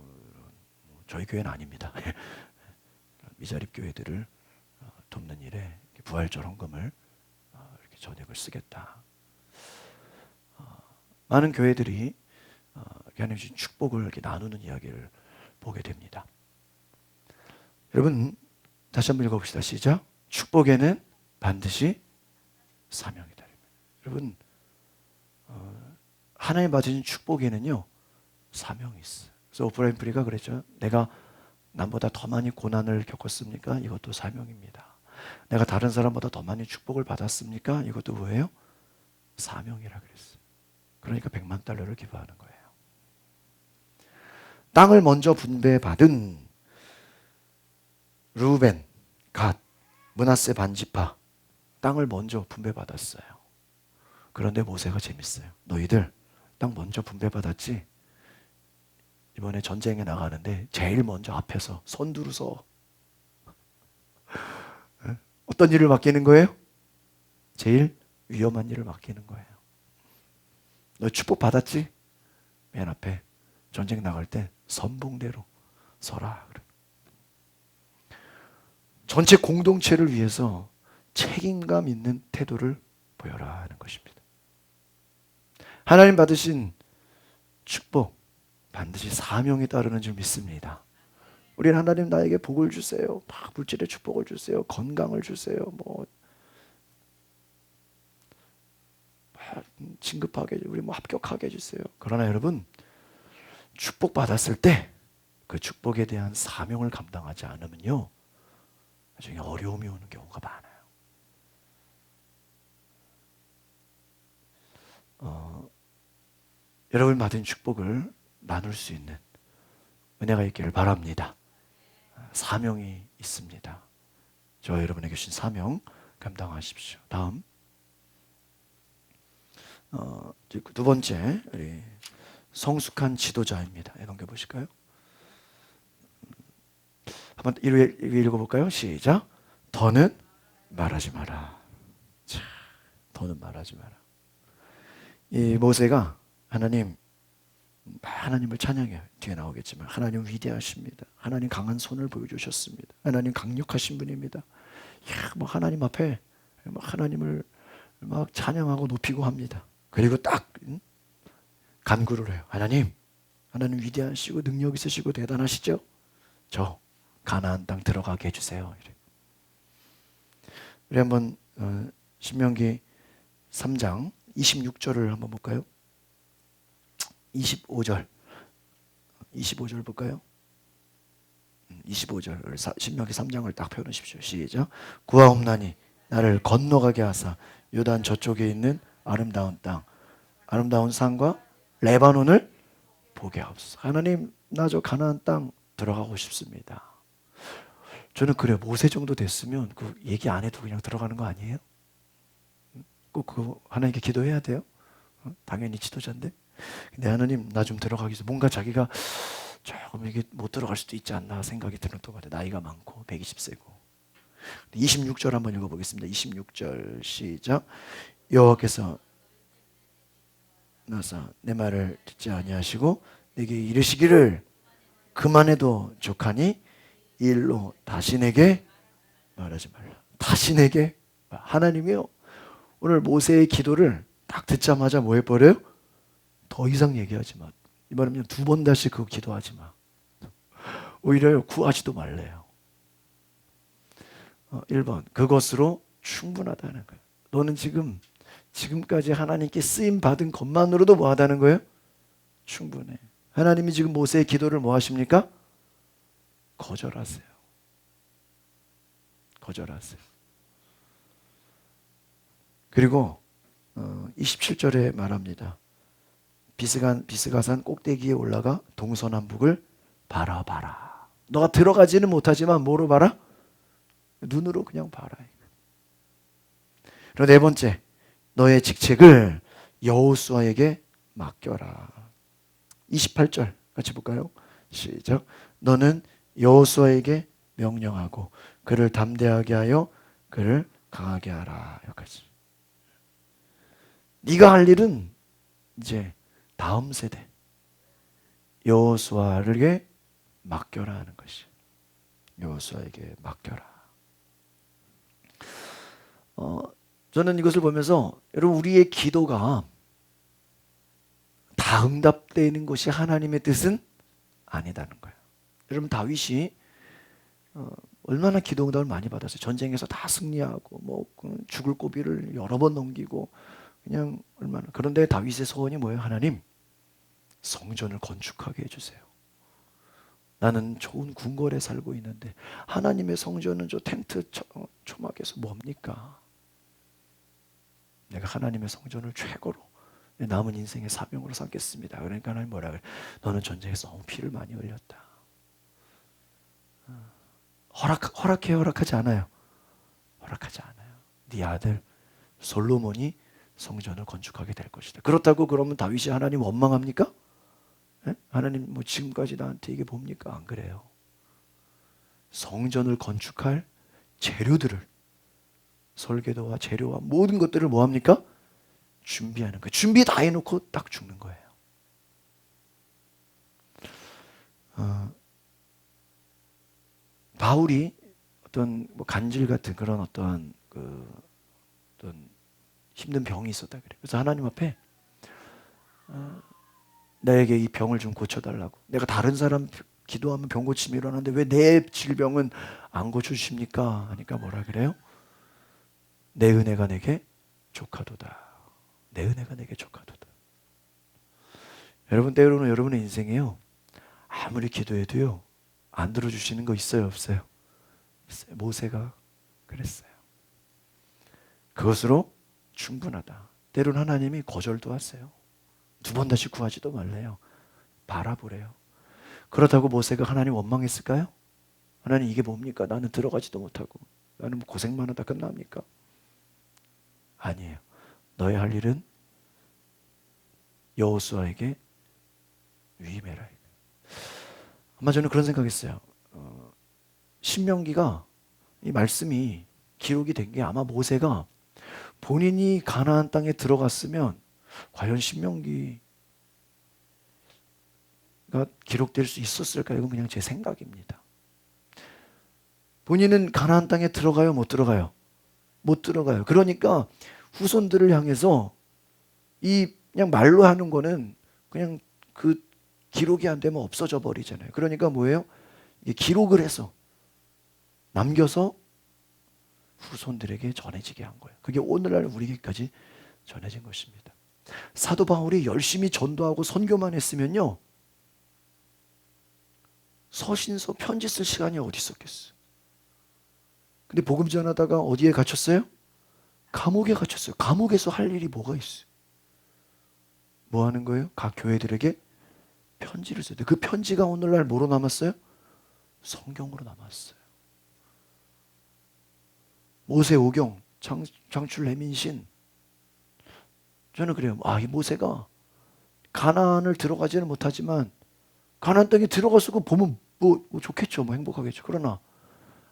Speaker 4: 저희 교회는 아닙니다. 미자립 교회들을 돕는 일에 부활절 헌금을 이렇게 전액을 쓰겠다. 많은 교회들이 하나님 주신 축복을 이렇게 나누는 이야기를 보게 됩니다. 여러분 다시 한번 읽어봅시다. 시작. 축복에는 반드시 사명이다. 여러분 하나님 받으신 축복에는요 사명이 있어요. 그래서 오프라 윈프리가 그랬죠. 내가 남보다 더 많이 고난을 겪었습니까? 이것도 사명입니다. 내가 다른 사람보다 더 많이 축복을 받았습니까? 이것도 뭐예요? 사명이라 그랬어요. 그러니까 100만 달러를 기부하는 거예요. 땅을 먼저 분배받은 루벤, 갓, 므낫세 반지파, 땅을 먼저 분배받았어요. 그런데 모세가 재밌어요. 너희들 땅 먼저 분배받았지? 이번에 전쟁에 나가는데 제일 먼저 앞에서 선두로 서. 어떤 일을 맡기는 거예요? 제일 위험한 일을 맡기는 거예요. 너 축복 받았지? 맨 앞에 전쟁 나갈 때 선봉대로 서라. 전체 공동체를 위해서 책임감 있는 태도를 보여라 하는 것입니다. 하나님 받으신 축복 반드시 사명에 따르는 줄 믿습니다. 우리는 하나님 나에게 복을 주세요, 막 물질의 축복을 주세요, 건강을 주세요, 진급하게, 우리 합격하게 해주세요. 그러나 여러분 축복 받았을 때 그 축복에 대한 사명을 감당하지 않으면요 나중에 어려움이 오는 경우가 많아요. 여러분 받은 축복을 나눌 수 있는 은혜가 있기를 바랍니다. 사명이 있습니다. 저와 여러분에게 주신 사명 감당하십시오. 다음 두 번째 우리 성숙한 지도자입니다. 넘겨보실까요? 한번 읽어볼까요? 시작. 더는 말하지 마라. 자, 더는 말하지 마라. 이 모세가 하나님을 찬양해요. 뒤에 나오겠지만 하나님 위대하십니다. 하나님 강한 손을 보여주셨습니다. 하나님 강력하신 분입니다. 하나님 앞에 하나님을 막 찬양하고 높이고 합니다. 그리고 딱 간구를 해요. 하나님 위대하시고 능력 있으시고 대단하시죠? 저 가나안 땅 들어가게 해주세요. 우리 한번 신명기 3장 26절을 한번 볼까요? 25절 볼까요? 25절 신명기 3장을 딱 펴놓으십시오. 시작. 구하옵나니 나를 건너가게 하사 요단 저쪽에 있는 아름다운 땅, 아름다운 산과 레바논을 보게 하옵소서. 하나님 나 저 가나안 땅 들어가고 싶습니다. 저는 그래요. 모세 정도 됐으면 그 얘기 안 해도 그냥 들어가는 거 아니에요? 꼭 그거 하나님께 기도해야 돼요? 당연히 지도자인데. 근데 하나님 나 좀 들어가기 위해서 뭔가 자기가 조금 이게 못 들어갈 수도 있지 않나 생각이 드는 동안에 나이가 많고 120세고 26절 한번 읽어보겠습니다. 26절 시작. 여호와께서 나사 내 말을 듣지 아니하시고 내게 이르시기를 그만해도 족하니 이 일로 다시 내게 말하지 말라. 다시 내게. 하나님이요 오늘 모세의 기도를 딱 듣자마자 뭐 해버려요? 더 이상 얘기하지 마. 이 말이면 2번 다시 그거 기도하지 마. 오히려 구하지도 말래요. 1번 그것으로 충분하다는 거예요. 너는 지금까지 하나님께 쓰임 받은 것만으로도 뭐 하다는 거예요? 충분해. 하나님이 지금 모세의 기도를 뭐 하십니까? 거절하세요. 거절하세요. 그리고 27절에 말합니다. 비스가산 꼭대기에 올라가 동서남북을 바라봐라. 너가 들어가지는 못하지만 뭐로 봐라? 눈으로 그냥 봐라. 그리고 네 번째, 너의 직책을 여호수아에게 맡겨라. 28절 같이 볼까요? 시작. 너는 여호수아에게 명령하고 그를 담대하게 하여 그를 강하게 하라. 여기까지. 네가 할 일은 이제 다음 세대 여호수아에게 맡겨라 하는 것이. 여호수아에게 맡겨라. 저는 이것을 보면서 여러분 우리의 기도가 다 응답되는 것이 하나님의 뜻은 아니다는 거예요. 여러분 다윗이 얼마나 기도 응답을 많이 받았어요. 전쟁에서 다 승리하고 뭐 죽을 고비를 여러 번 넘기고 그냥 얼마나. 그런데 다윗의 소원이 뭐예요? 하나님 성전을 건축하게 해주세요. 나는 좋은 궁궐에 살고 있는데 하나님의 성전은 저 텐트 초막에서 뭡니까? 내가 하나님의 성전을 최고로 남은 인생의 사명으로 삼겠습니다. 그러니까 하나님 뭐라 그래? 너는 전쟁에서 너무 피를 많이 흘렸다. 허락하지 않아요. 허락하지 않아요. 네 아들 솔로몬이 성전을 건축하게 될 것이다. 그렇다고 그러면 다윗이 하나님 원망합니까? 에? 하나님 뭐 지금까지 나한테 이게 뭡니까? 안 그래요. 성전을 건축할 재료들을 설계도와 재료와 모든 것들을 뭐합니까? 준비하는 거예요. 준비 다 해놓고 딱 죽는 거예요. 바울이 어떤 뭐 간질 같은 그런 어떤 어떤 힘든 병이 있었다 그래. 그래서 하나님 앞에 나에게 이 병을 좀 고쳐달라고. 내가 다른 사람 기도하면 병 고침이 일어나는데 왜 내 질병은 안 고쳐주십니까? 하니까 뭐라 그래요? 내 은혜가 내게 족하도다. 내 은혜가 내게 족하도다. 여러분 때로는 여러분의 인생에요 아무리 기도해도요 안 들어주시는 거 있어요 없어요? 있어요. 모세가 그랬어요. 그것으로 충분하다. 때로는 하나님이 거절도 하세요. 두 번 다시 구하지도 말래요. 바라보래요. 그렇다고 모세가 하나님 원망했을까요? 하나님 이게 뭡니까? 나는 들어가지도 못하고 나는 고생만 하다 끝납니까? 아니에요. 너의 할 일은 여호수아에게 위임해라. 아마 저는 그런 생각했어요. 신명기가 이 말씀이 기록이 된 게 아마 모세가 본인이 가나안 땅에 들어갔으면 과연 신명기가 기록될 수 있었을까? 이건 그냥 제 생각입니다. 본인은 가나안 땅에 들어가요? 못 들어가요? 못 들어가요. 그러니까 후손들을 향해서 이 그냥 말로 하는 거는 그냥 그 기록이 안 되면 없어져 버리잖아요. 그러니까 뭐예요? 이게 기록을 해서 남겨서 후손들에게 전해지게 한 거예요. 그게 오늘날 우리에게까지 전해진 것입니다. 사도 바울이 열심히 전도하고 선교만 했으면요 서신서 편지 쓸 시간이 어디 있었겠어요. 근데 복음 전하다가 어디에 갇혔어요? 감옥에 갇혔어요. 감옥에서 할 일이 뭐가 있어요? 뭐 하는 거예요? 각 교회들에게 편지를 써요. 그 편지가 오늘날 뭐로 남았어요? 성경으로 남았어요. 모세오경, 장출 레민신. 저는 그래요. 이 모세가 가나안을 들어가지는 못하지만 가나안 땅에 들어가서 보면 뭐 좋겠죠. 뭐 행복하겠죠. 그러나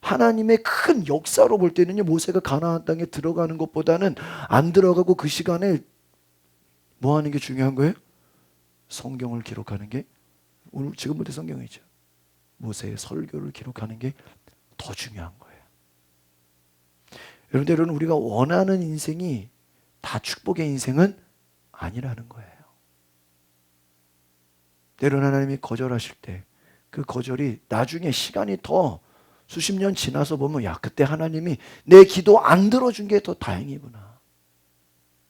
Speaker 4: 하나님의 큰 역사로 볼 때는요, 모세가 가나안 땅에 들어가는 것보다는 안 들어가고 그 시간에 뭐 하는 게 중요한 거예요? 성경을 기록하는 게, 오늘 지금부터 성경이죠. 모세의 설교를 기록하는 게 더 중요한 거예요. 여러분들은 우리가 원하는 인생이 다 축복의 인생은 아니라는 거예요. 때로는 하나님이 거절하실 때 그 거절이 나중에 시간이 더 수십 년 지나서 보면 그때 하나님이 내 기도 안 들어준 게 더 다행이구나.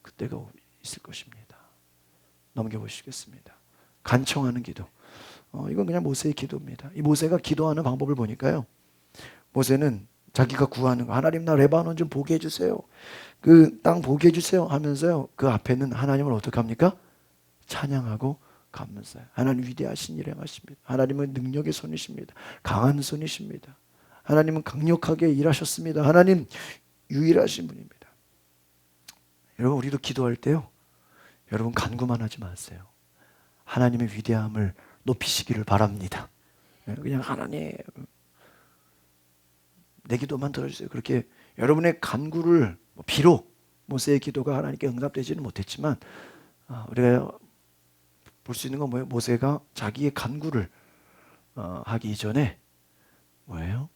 Speaker 4: 그때가 있을 것입니다. 넘겨보시겠습니다. 간청하는 기도. 이건 그냥 모세의 기도입니다. 이 모세가 기도하는 방법을 보니까요. 모세는 자기가 구하는 거, 하나님 나 레바논 좀 보게 해주세요. 그 땅 보게 해주세요 하면서요. 그 앞에는 하나님을 어떻게 합니까? 찬양하고 감사해요. 하나님 위대하신 일 행하십니다. 하나님은 능력의 손이십니다. 강한 손이십니다. 하나님은 강력하게 일하셨습니다. 하나님 유일하신 분입니다. 여러분 우리도 기도할 때요. 여러분 간구만 하지 마세요. 하나님의 위대함을 높이시기를 바랍니다. 그냥 하나님 내 기도만 들어주세요. 그렇게 여러분의 간구를 비록 모세의 기도가 하나님께 응답되지는 못했지만 우리가 볼 수 있는 건 뭐예요? 모세가 자기의 간구를 하기 이전에 뭐예요?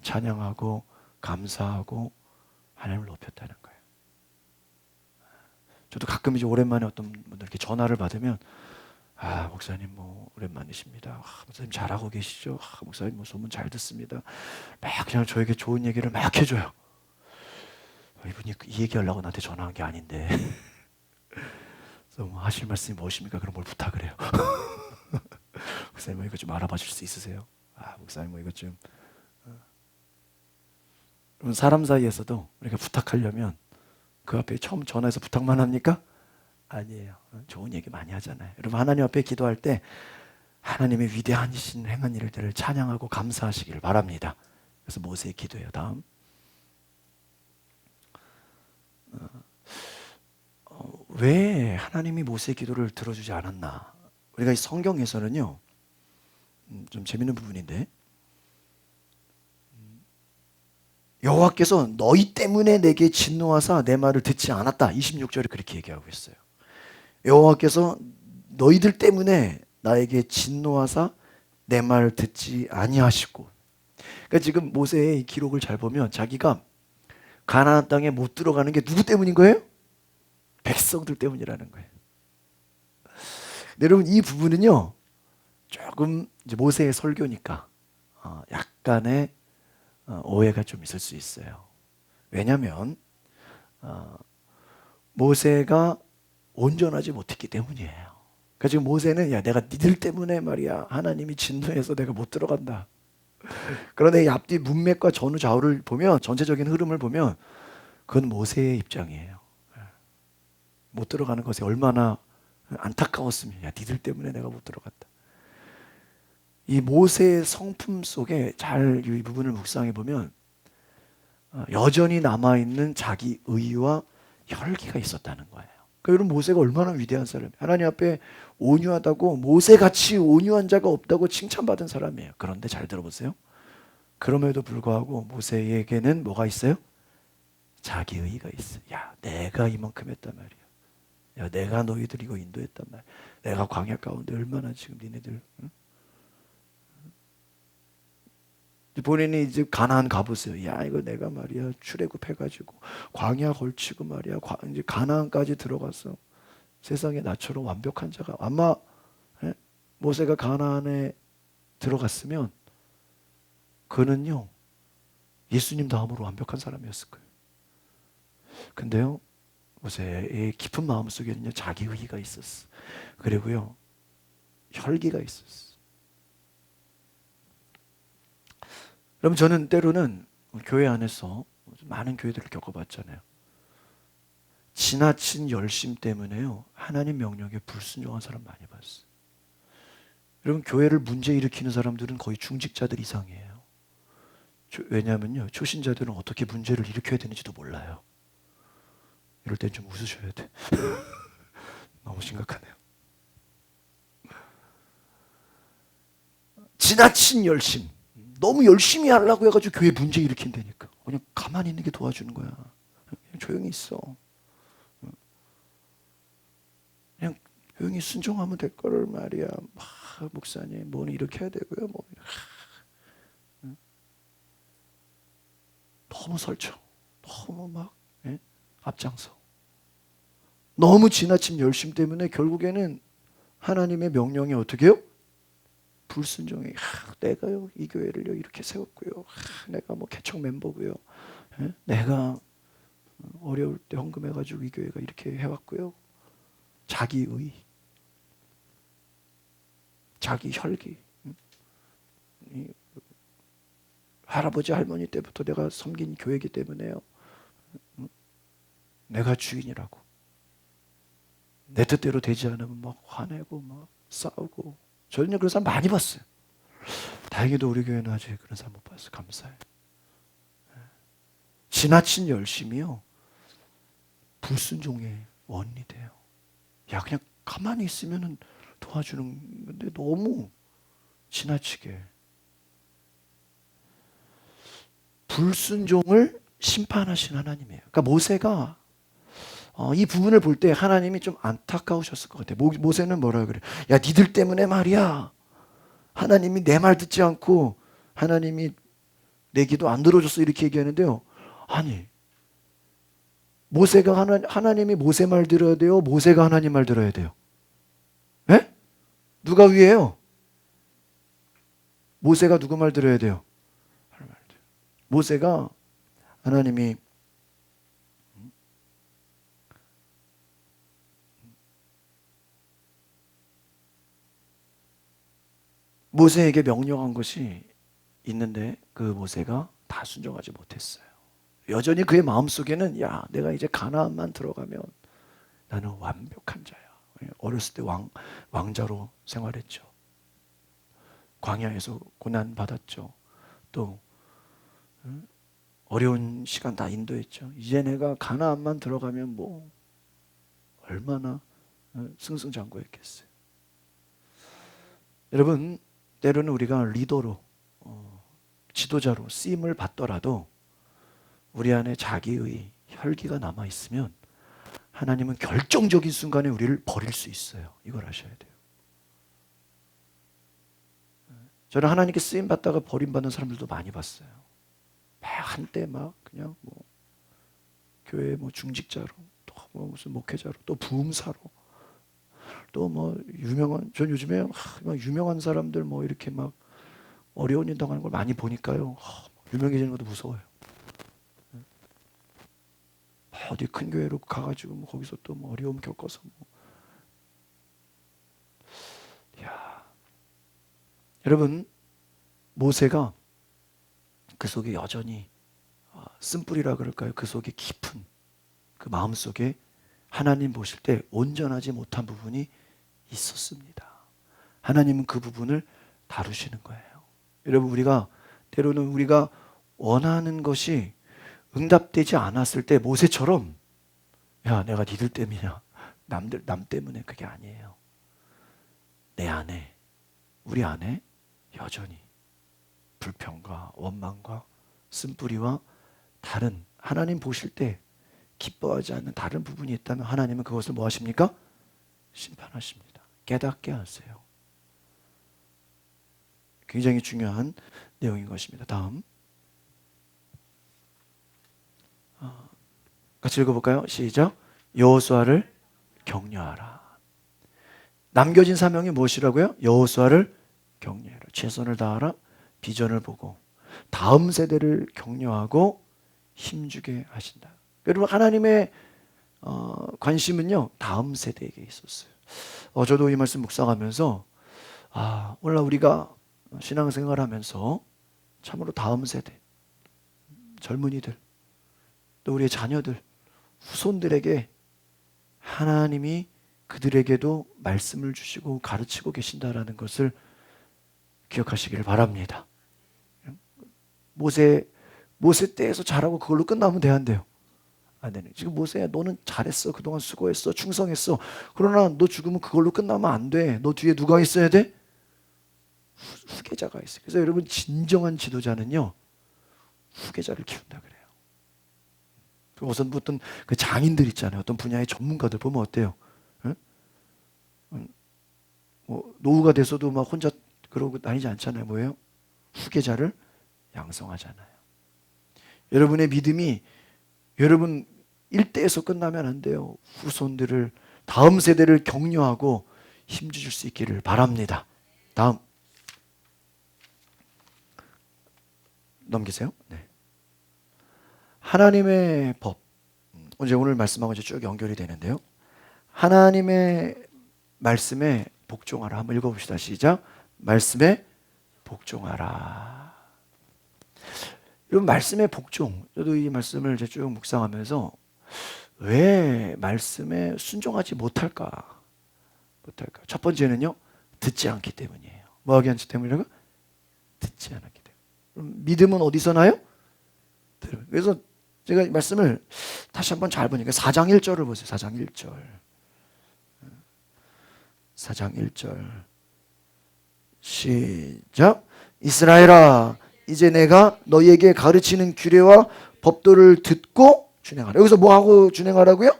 Speaker 4: 찬양하고 감사하고 하나님을 높였다는 거예요. 저도 가끔 이제 오랜만에 어떤 분들께 전화를 받으면 목사님 뭐 오랜만이십니다. 목사님 잘하고 계시죠? 목사님 뭐 소문 잘 듣습니다. 막 그냥 저에게 좋은 얘기를 막 해줘요. 이분이 이 얘기하려고 나한테 전화한 게 아닌데 그래서 뭐 하실 말씀이 무엇입니까? 그럼 뭘 부탁을 해요. 목사님 뭐 이거 좀 알아봐 줄 수 있으세요? 목사님 뭐 이거 좀 사람 사이에서도 우리가 부탁하려면 그 앞에 처음 전화해서 부탁만 합니까? 아니에요. 좋은 얘기 많이 하잖아요. 여러분 하나님 앞에 기도할 때 하나님의 위대하신 행한 일들을 찬양하고 감사하시기를 바랍니다. 그래서 모세의 기도예요. 다음 왜 하나님이 모세의 기도를 들어주지 않았나? 우리가 이 성경에서는요 좀 재밌는 부분인데 여호와께서 너희 때문에 내게 진노하사 내 말을 듣지 않았다. 26절에 그렇게 얘기하고 있어요. 여호와께서 너희들 때문에 나에게 진노하사 내 말을 듣지 아니하시고. 그러니까 지금 모세의 기록을 잘 보면 자기가 가나안 땅에 못 들어가는 게 누구 때문인 거예요? 백성들 때문이라는 거예요. 여러분 이 부분은요 조금 이제 모세의 설교니까 약간의 오해가 좀 있을 수 있어요. 왜냐하면 모세가 온전하지 못했기 때문이에요. 그러니까 지금 모세는 내가 니들 때문에 말이야 하나님이 진노해서 내가 못 들어간다. 그런데 이 앞뒤 문맥과 전후 좌우를 보면 전체적인 흐름을 보면 그건 모세의 입장이에요. 못 들어가는 것이 얼마나 안타까웠으면 니들 때문에 내가 못 들어갔다. 이 모세의 성품 속에 잘 이 부분을 묵상해 보면 여전히 남아있는 자기 의와 혈기가 있었다는 거예요. 그러니까 여러분 모세가 얼마나 위대한 사람이에요. 하나님 앞에 온유하다고 모세같이 온유한 자가 없다고 칭찬받은 사람이에요. 그런데 잘 들어보세요. 그럼에도 불구하고 모세에게는 뭐가 있어요? 자기 의가 있어요. 내가 이만큼 했단 말이야. 내가 너희들 이거 인도했단 말이야. 내가 광야 가운데 얼마나 지금 니네들 본인이 이제 가나안 가보세요. 이거 내가 말이야 출애굽해가지고 광야 걸치고 말이야 이제 가나안까지 들어가서 세상에 나처럼 완벽한 자가 아마 모세가 가나안에 들어갔으면 그는요 예수님 다음으로 완벽한 사람이었을 거예요. 근데요 모세의 깊은 마음 속에는요 자기 의의가 있었어. 그리고요 혈기가 있었어. 여러분 저는 때로는 교회 안에서 많은 교회들을 겪어봤잖아요. 지나친 열심 때문에요 하나님 명령에 불순종한 사람 많이 봤어요. 여러분 교회를 문제 일으키는 사람들은 거의 중직자들 이상이에요. 왜냐하면요 초신자들은 어떻게 문제를 일으켜야 되는지도 몰라요. 이럴 땐 좀 웃으셔야 돼. 너무 심각하네요. 지나친 열심. 너무 열심히 하려고 해가지고 교회 문제 일으킨다니까. 그냥 가만히 있는 게 도와주는 거야. 그냥 조용히 있어. 그냥 조용히 순종하면 될 거를 말이야. 목사님 뭐는 이렇게 해야 되고요. 너무 설쳐. 너무 막 앞장서. 너무 지나친 열심 때문에 결국에는 하나님의 명령에 어떻게 해요? 불순종해. 내가요 이 교회를요 이렇게 세웠고요. 내가 뭐 개척 멤버고요. 내가 어려울 때 헌금해가지고 이 교회가 이렇게 해왔고요. 자기의 자기 혈기. 할아버지 할머니 때부터 내가 섬긴 교회이기 때문에요. 내가 주인이라고. 내 뜻대로 되지 않으면 막 화내고 막 싸우고. 저는 그런 사람 많이 봤어요. 다행히도 우리 교회는 아직 그런 사람 못 봤어요. 감사해요. 지나친 열심이요, 불순종의 원인이 돼요. 야, 그냥 가만히 있으면 도와주는 건데 너무 지나치게 불순종을 심판하신 하나님이에요. 그러니까 모세가 이 부분을 볼 때 하나님이 좀 안타까우셨을 것 같아요. 모세는 뭐라 그래? 야, 니들 때문에 말이야. 하나님이 내 말 듣지 않고 하나님이 내 기도 안 들어줬어, 이렇게 얘기하는데요. 아니, 모세가 하나님이 모세 말 들어야 돼요? 모세가 하나님 말 들어야 돼요? 예? 누가 위에요? 모세가 누구 말 들어야 돼요? 모세가 하나님이 모세에게 명령한 것이 있는데 그 모세가 다 순종하지 못했어요. 여전히 그의 마음속에는 야, 내가 이제 가나안만 들어가면 나는 완벽한 자야. 어렸을 때 왕자로 생활했죠. 광야에서 고난 받았죠. 또 어려운 시간 다 인도했죠. 이제 내가 가나안만 들어가면 뭐 얼마나 승승장구했겠어요. 여러분, 때로는 우리가 리더로 지도자로 쓰임을 받더라도 우리 안에 자기의 혈기가 남아 있으면 하나님은 결정적인 순간에 우리를 버릴 수 있어요. 이걸 아셔야 돼요. 저는 하나님께 쓰임 받다가 버림받는 사람들도 많이 봤어요. 한때 막 그냥 뭐 교회 뭐 중직자로, 또 뭐 무슨 목회자로, 또 부흥사로, 또 뭐 전 요즘에 막 유명한 사람들 뭐 이렇게 막 어려운 일 당하는 걸 많이 보니까요. 유명해지는 것도 무서워요. 어디 큰 교회로 가가지고 뭐 거기서 또 뭐 어려움 겪어서 뭐. 야, 여러분, 모세가 그 속에 여전히 쓴뿌리라 그럴까요? 그 속에 깊은 그 마음 속에 하나님 보실 때 온전하지 못한 부분이 있었습니다. 하나님은 그 부분을 다루시는 거예요. 여러분, 때로는 우리가 원하는 것이 응답되지 않았을 때 모세처럼 야, 내가 니들 때문이야, 남 때문에, 그게 아니에요. 내 안에, 우리 안에 여전히 불평과 원망과 쓴뿌리와 다른, 하나님 보실 때 기뻐하지 않는 다른 부분이 있다면 하나님은 그것을 뭐 하십니까? 심판하십니다. 깨닫게 하세요. 굉장히 중요한 내용인 것입니다. 다음 같이 읽어볼까요? 시작. 여호수아를 격려하라. 남겨진 사명이 무엇이라고요? 여호수아를 격려하라. 최선을 다하라. 비전을 보고 다음 세대를 격려하고 힘주게 하신다. 여러분, 하나님의 관심은요, 다음 세대에게 있었어요. 저도 이 말씀 묵상하면서 오늘 우리가 신앙생활 하면서 참으로 다음 세대, 젊은이들, 또 우리의 자녀들, 후손들에게 하나님이 그들에게도 말씀을 주시고 가르치고 계신다라는 것을 기억하시기를 바랍니다. 모세 때에서 잘하고 그걸로 끝나면 돼요. 안 되네. 지금 모세야, 너는 잘했어. 그동안 수고했어. 충성했어. 그러나 너 죽으면 그걸로 끝나면 안 돼. 너 뒤에 누가 있어야 돼? 후계자가 있어요. 그래서 여러분, 진정한 지도자는요, 후계자를 키운다 그래요. 어떤 그 장인들 있잖아요. 어떤 분야의 전문가들 보면 어때요? 응? 뭐 노후가 돼서도 막 혼자 그러고 다니지 않잖아요. 뭐예요? 후계자를 양성하잖아요. 여러분의 믿음이 여러분 일대에서 끝나면 안 돼요. 후손들을, 다음 세대를 격려하고 힘주실 수 있기를 바랍니다. 다음 넘기세요. 네. 하나님의 법. 오늘 말씀하고 이제 쭉 연결이 되는데요. 하나님의 말씀에 복종하라. 한번 읽어봅시다. 시작. 말씀에 복종하라. 여러분, 말씀에 복종. 저도 이 말씀을 쭉 묵상하면서 왜 말씀에 순종하지 못할까? 첫 번째는요, 듣지 않기 때문이에요. 뭐 하기 않기 때문이라고? 듣지 않았기 때문에. 그럼 믿음은 어디서 나요? 그래서 제가 말씀을 다시 한번 잘 보니까 4장 1절을 보세요. 4장 1절. 4장 1절. 시작. 이스라엘아, 이제 내가 너희에게 가르치는 규례와 법도를 듣고 준행하라. 여기서 뭐 하고 준행하라고요?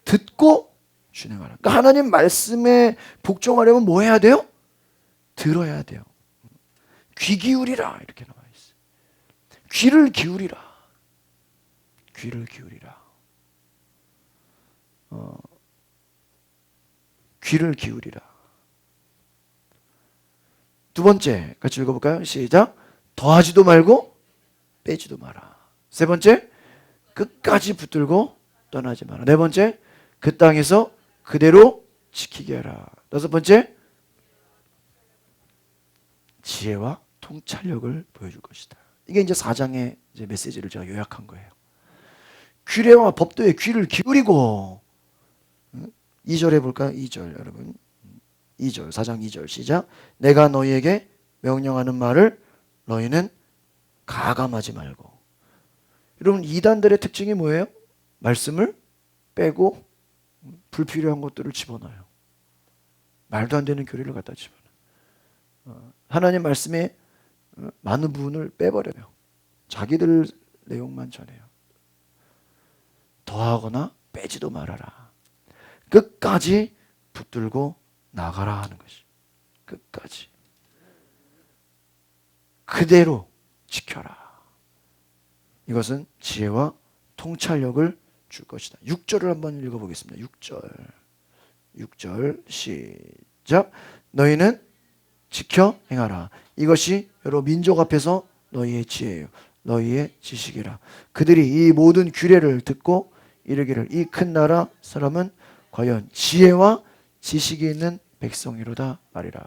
Speaker 4: 듣고 준행하라. 그러니까 하나님 말씀에 복종하려면 뭐 해야 돼요? 들어야 돼요. 귀 기울이라 이렇게 나와 있어요. 귀를 기울이라. 귀를 기울이라. 귀를 기울이라. 두 번째 같이 읽어볼까요? 시작. 더하지도 말고 빼지도 마라. 세 번째, 끝까지 붙들고 떠나지 마라. 네 번째, 그 땅에서 그대로 지키게 하라. 다섯 번째, 지혜와 통찰력을 보여줄 것이다. 이게 이제 4장의 이제 메시지를 제가 요약한 거예요. 규례와 법도에 귀를 기울이고, 2절 해볼까요? 2절 여러분. 2절, 4장 2절 시작. 내가 너희에게 명령하는 말을 너희는 가감하지 말고. 여러분, 이단들의 특징이 뭐예요? 말씀을 빼고 불필요한 것들을 집어넣어요. 말도 안 되는 교리를 갖다 집어넣어요. 하나님 말씀에 많은 부분을 빼버려요. 자기들 내용만 전해요. 더하거나 빼지도 말아라. 끝까지 붙들고 나가라 하는 것이. 끝까지. 그대로 지켜라. 이것은 지혜와 통찰력을 줄 것이다. 6절을 한번 읽어보겠습니다. 6절 시작. 너희는 지켜 행하라. 이것이 여러 민족 앞에서 너희의 지혜요 너희의 지식이라. 그들이 이 모든 규례를 듣고 이르기를 이 큰 나라 사람은 과연 지혜와 지식이 있는 백성이로다 말이라.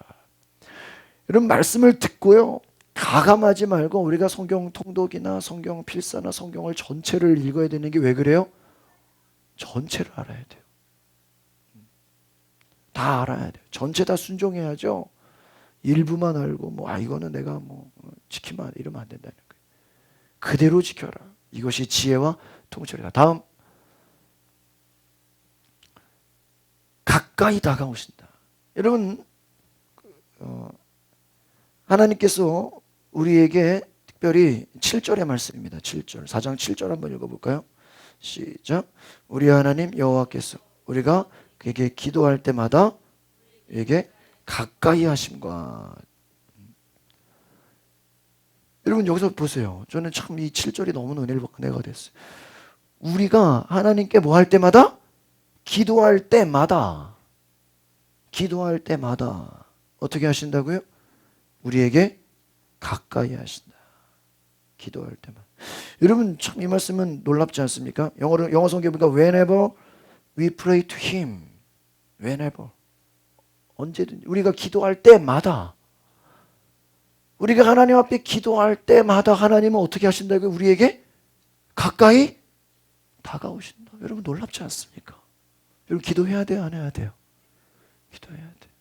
Speaker 4: 여러분, 말씀을 듣고요, 가감하지 말고 우리가 성경 통독이나 성경 필사나 성경을 전체를 읽어야 되는 게 왜 그래요? 전체를 알아야 돼요. 다 알아야 돼요. 전체 다 순종해야죠. 일부만 알고 이거는 내가 지키면 이러면 안 된다는 거예요. 그대로 지켜라. 이것이 지혜와 통찰이다. 다음, 가까이 다가오신다. 여러분, 하나님께서 우리에게 특별히 7절의 말씀입니다. 7절. 4장 7절 한번 읽어볼까요? 시작. 우리 하나님 여호와께서 우리가 그에게 기도할 때마다 우리에게 가까이 하심과. 여러분, 여기서 보세요. 저는 참 이 7절이 너무 은혜가 됐어요. 우리가 하나님께 뭐 할 때마다? 기도할 때마다 어떻게 하신다고요? 우리에게 가까이 하신다. 기도할 때마다. 여러분, 참 이 말씀은 놀랍지 않습니까? 영어 성경에 보니까 whenever we pray to him. whenever. 언제든지 우리가 기도할 때마다, 우리가 하나님 앞에 기도할 때마다 하나님은 어떻게 하신다고요? 우리에게 가까이 다가오신다. 여러분, 놀랍지 않습니까? 여러분, 기도해야 돼요? 안 해야 돼요? 기도해야 돼요.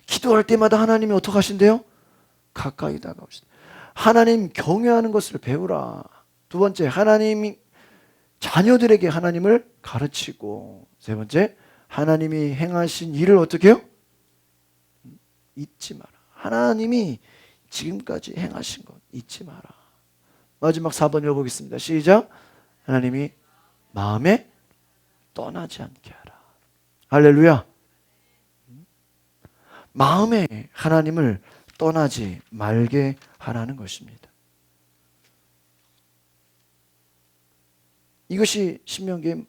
Speaker 4: 기도할 때마다 하나님이 어떻게 하신대요? 가까이 다가오신다. 하나님 경외하는 것을 배우라. 두 번째, 하나님이 자녀들에게 하나님을 가르치고. 세 번째, 하나님이 행하신 일을 어떻게 해요? 잊지 마라. 하나님이 지금까지 행하신 것 잊지 마라. 마지막 4번 읽어보겠습니다. 시작. 하나님이 마음에 떠나지 않게 하라. 할렐루야. 마음에 하나님을 떠나지 말게 하라는 것입니다. 이것이 신명기의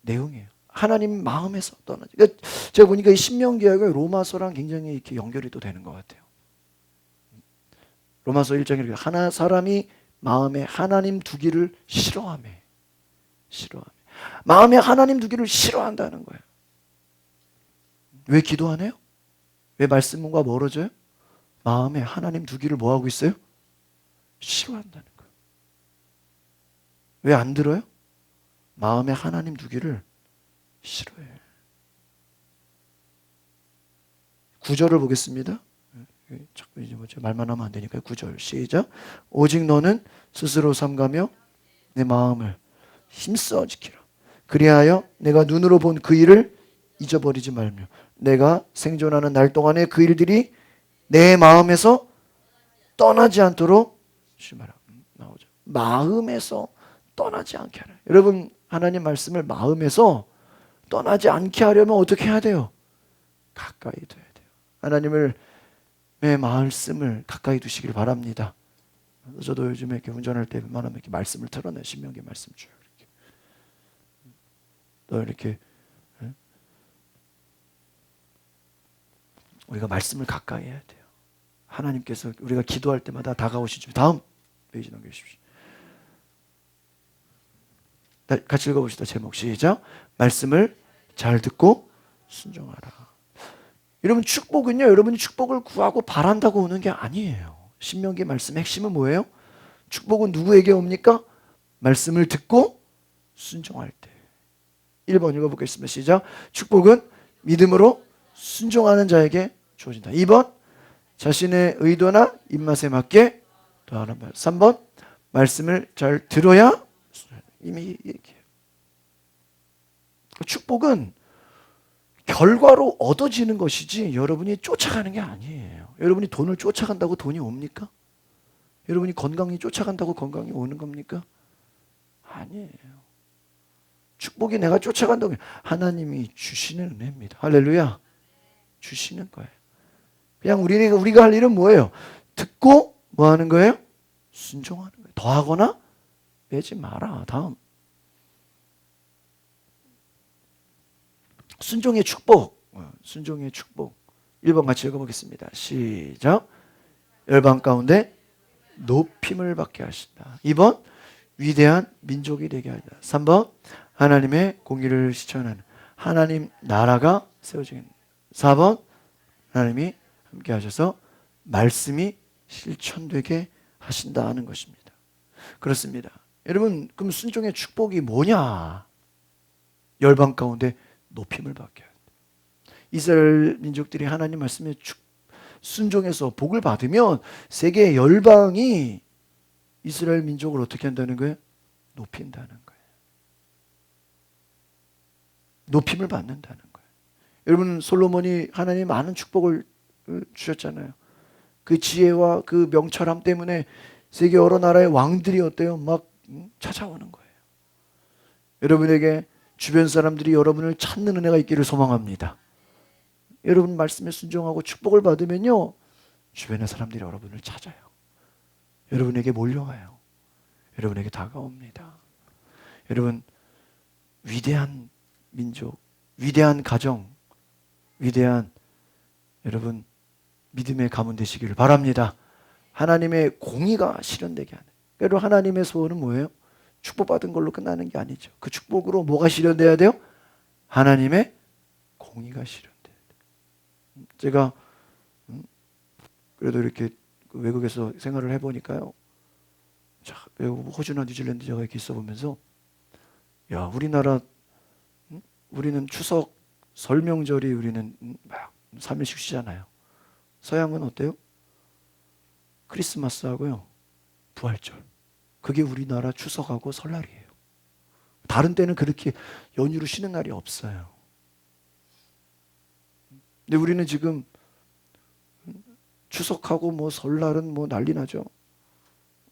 Speaker 4: 내용이에요. 하나님 마음에서 떠나지. 그러니까 제가 보니까 이 신명기하고 로마서랑 굉장히 이렇게 연결이 또 되는 것 같아요. 로마서 1장에 이렇게 사람이 마음에 하나님 두기를 싫어하며. 마음에 하나님 두기를 싫어한다는 거예요. 왜 기도 안 해요? 왜 말씀과 멀어져요? 마음에 하나님 두기를 뭐 하고 있어요? 싫어한다는 거예요. 왜 안 들어요? 마음에 하나님 두기를 싫어해요. 9절을 보겠습니다. 자꾸 이제 뭐죠? 말만 하면 안 되니까요. 9절 시작. 오직 너는 스스로 삼가며 내 마음을 힘써 지키라. 그리하여 내가 눈으로 본 그 일을 잊어버리지 말며 내가 생존하는 날 동안에 그 일들이 내 마음에서 떠나지 않도록 조심하라. 나오죠. 마음에서 떠나지 않게 하라. 여러분 하나님 말씀을 마음에서 떠나지 않게 하려면 어떻게 해야 돼요? 가까이 둬야 돼요. 하나님을 내 말씀을 가까이 두시길 바랍니다. 저도 요즘에 이렇게 운전할 때 웬만하면 이렇게 말씀을 틀어내 신명기 말씀 쭉 이렇게. 또 이렇게 우리가 말씀을 가까이 해야 돼요. 하나님께서 우리가 기도할 때마다 다가오시죠. 다음 페이지 넘겨주십시오. 같이 읽어봅시다. 제목 시작. 말씀을 잘 듣고 순종하라. 여러분 축복은요, 여러분이 축복을 구하고 바란다고 오는 게 아니에요. 신명기 말씀의 핵심은 뭐예요? 축복은 누구에게 옵니까? 말씀을 듣고 순종할 때. 1번 읽어보겠습니다. 시작. 축복은 믿음으로 순종하는 자에게 주어진다. 2번 자신의 의도나 입맛에 맞게 더하는 말. 3번 말씀을 잘 들어야 이미 얘기해요. 축복은 결과로 얻어지는 것이지 여러분이 쫓아가는 게 아니에요. 여러분이 돈을 쫓아간다고 돈이 옵니까? 여러분이 건강이 쫓아간다고 건강이 오는 겁니까? 아니에요. 축복이 내가 쫓아간다고 하나님이 주시는 은혜입니다. 할렐루야. 주시는 거예요. 그냥 우리가 할 일은 뭐예요? 듣고 뭐 하는 거예요? 순종하는 거예요. 더하거나 빼지 마라. 다음. 순종의 축복. 순종의 축복. 1번 같이 읽어보겠습니다. 시작. 열방 가운데 높임을 받게 하신다. 2번 위대한 민족이 되게 하다. 3번 하나님의 공의를 실천하는 하나님 나라가 세워지는. 4번 하나님이 함께 하셔서 말씀이 실천되게 하신다 하는 것입니다. 그렇습니다. 여러분 그럼 순종의 축복이 뭐냐? 열방 가운데 높임을 받게 합니다. 이스라엘 민족들이 하나님 말씀에 순종해서 복을 받으면 세계 열방이 이스라엘 민족을 어떻게 한다는 거예요? 높인다는 거예요. 높임을 받는다는 거예요. 여러분 솔로몬이 하나님 많은 축복을 주셨잖아요. 그 지혜와 그 명철함 때문에 세계 여러 나라의 왕들이 어때요? 막 찾아오는 거예요. 여러분에게 주변 사람들이 여러분을 찾는 은혜가 있기를 소망합니다. 여러분 말씀에 순종하고 축복을 받으면요 주변의 사람들이 여러분을 찾아요. 여러분에게 몰려와요. 여러분에게 다가옵니다. 여러분 위대한 민족, 위대한 가정, 위대한 여러분 믿음의 가문 되시기를 바랍니다. 하나님의 공의가 실현되게 하는. 여러분 하나님의 소원은 뭐예요? 축복받은 걸로 끝나는 게 아니죠. 그 축복으로 뭐가 실현돼야 돼요? 하나님의 공의가 실현돼야 돼요. 제가 그래도 이렇게 외국에서 생활을 해보니까요. 자, 호주나 뉴질랜드 제가 이렇게 있어 보면서 야 우리나라 우리는 추석 설 명절이 우리는 막 3일씩 쉬잖아요. 서양은 어때요? 크리스마스하고요 부활절 그게 우리나라 추석하고 설날이에요. 다른 때는 그렇게 연휴로 쉬는 날이 없어요. 근데 우리는 지금 추석하고 뭐 설날은 뭐 난리 나죠.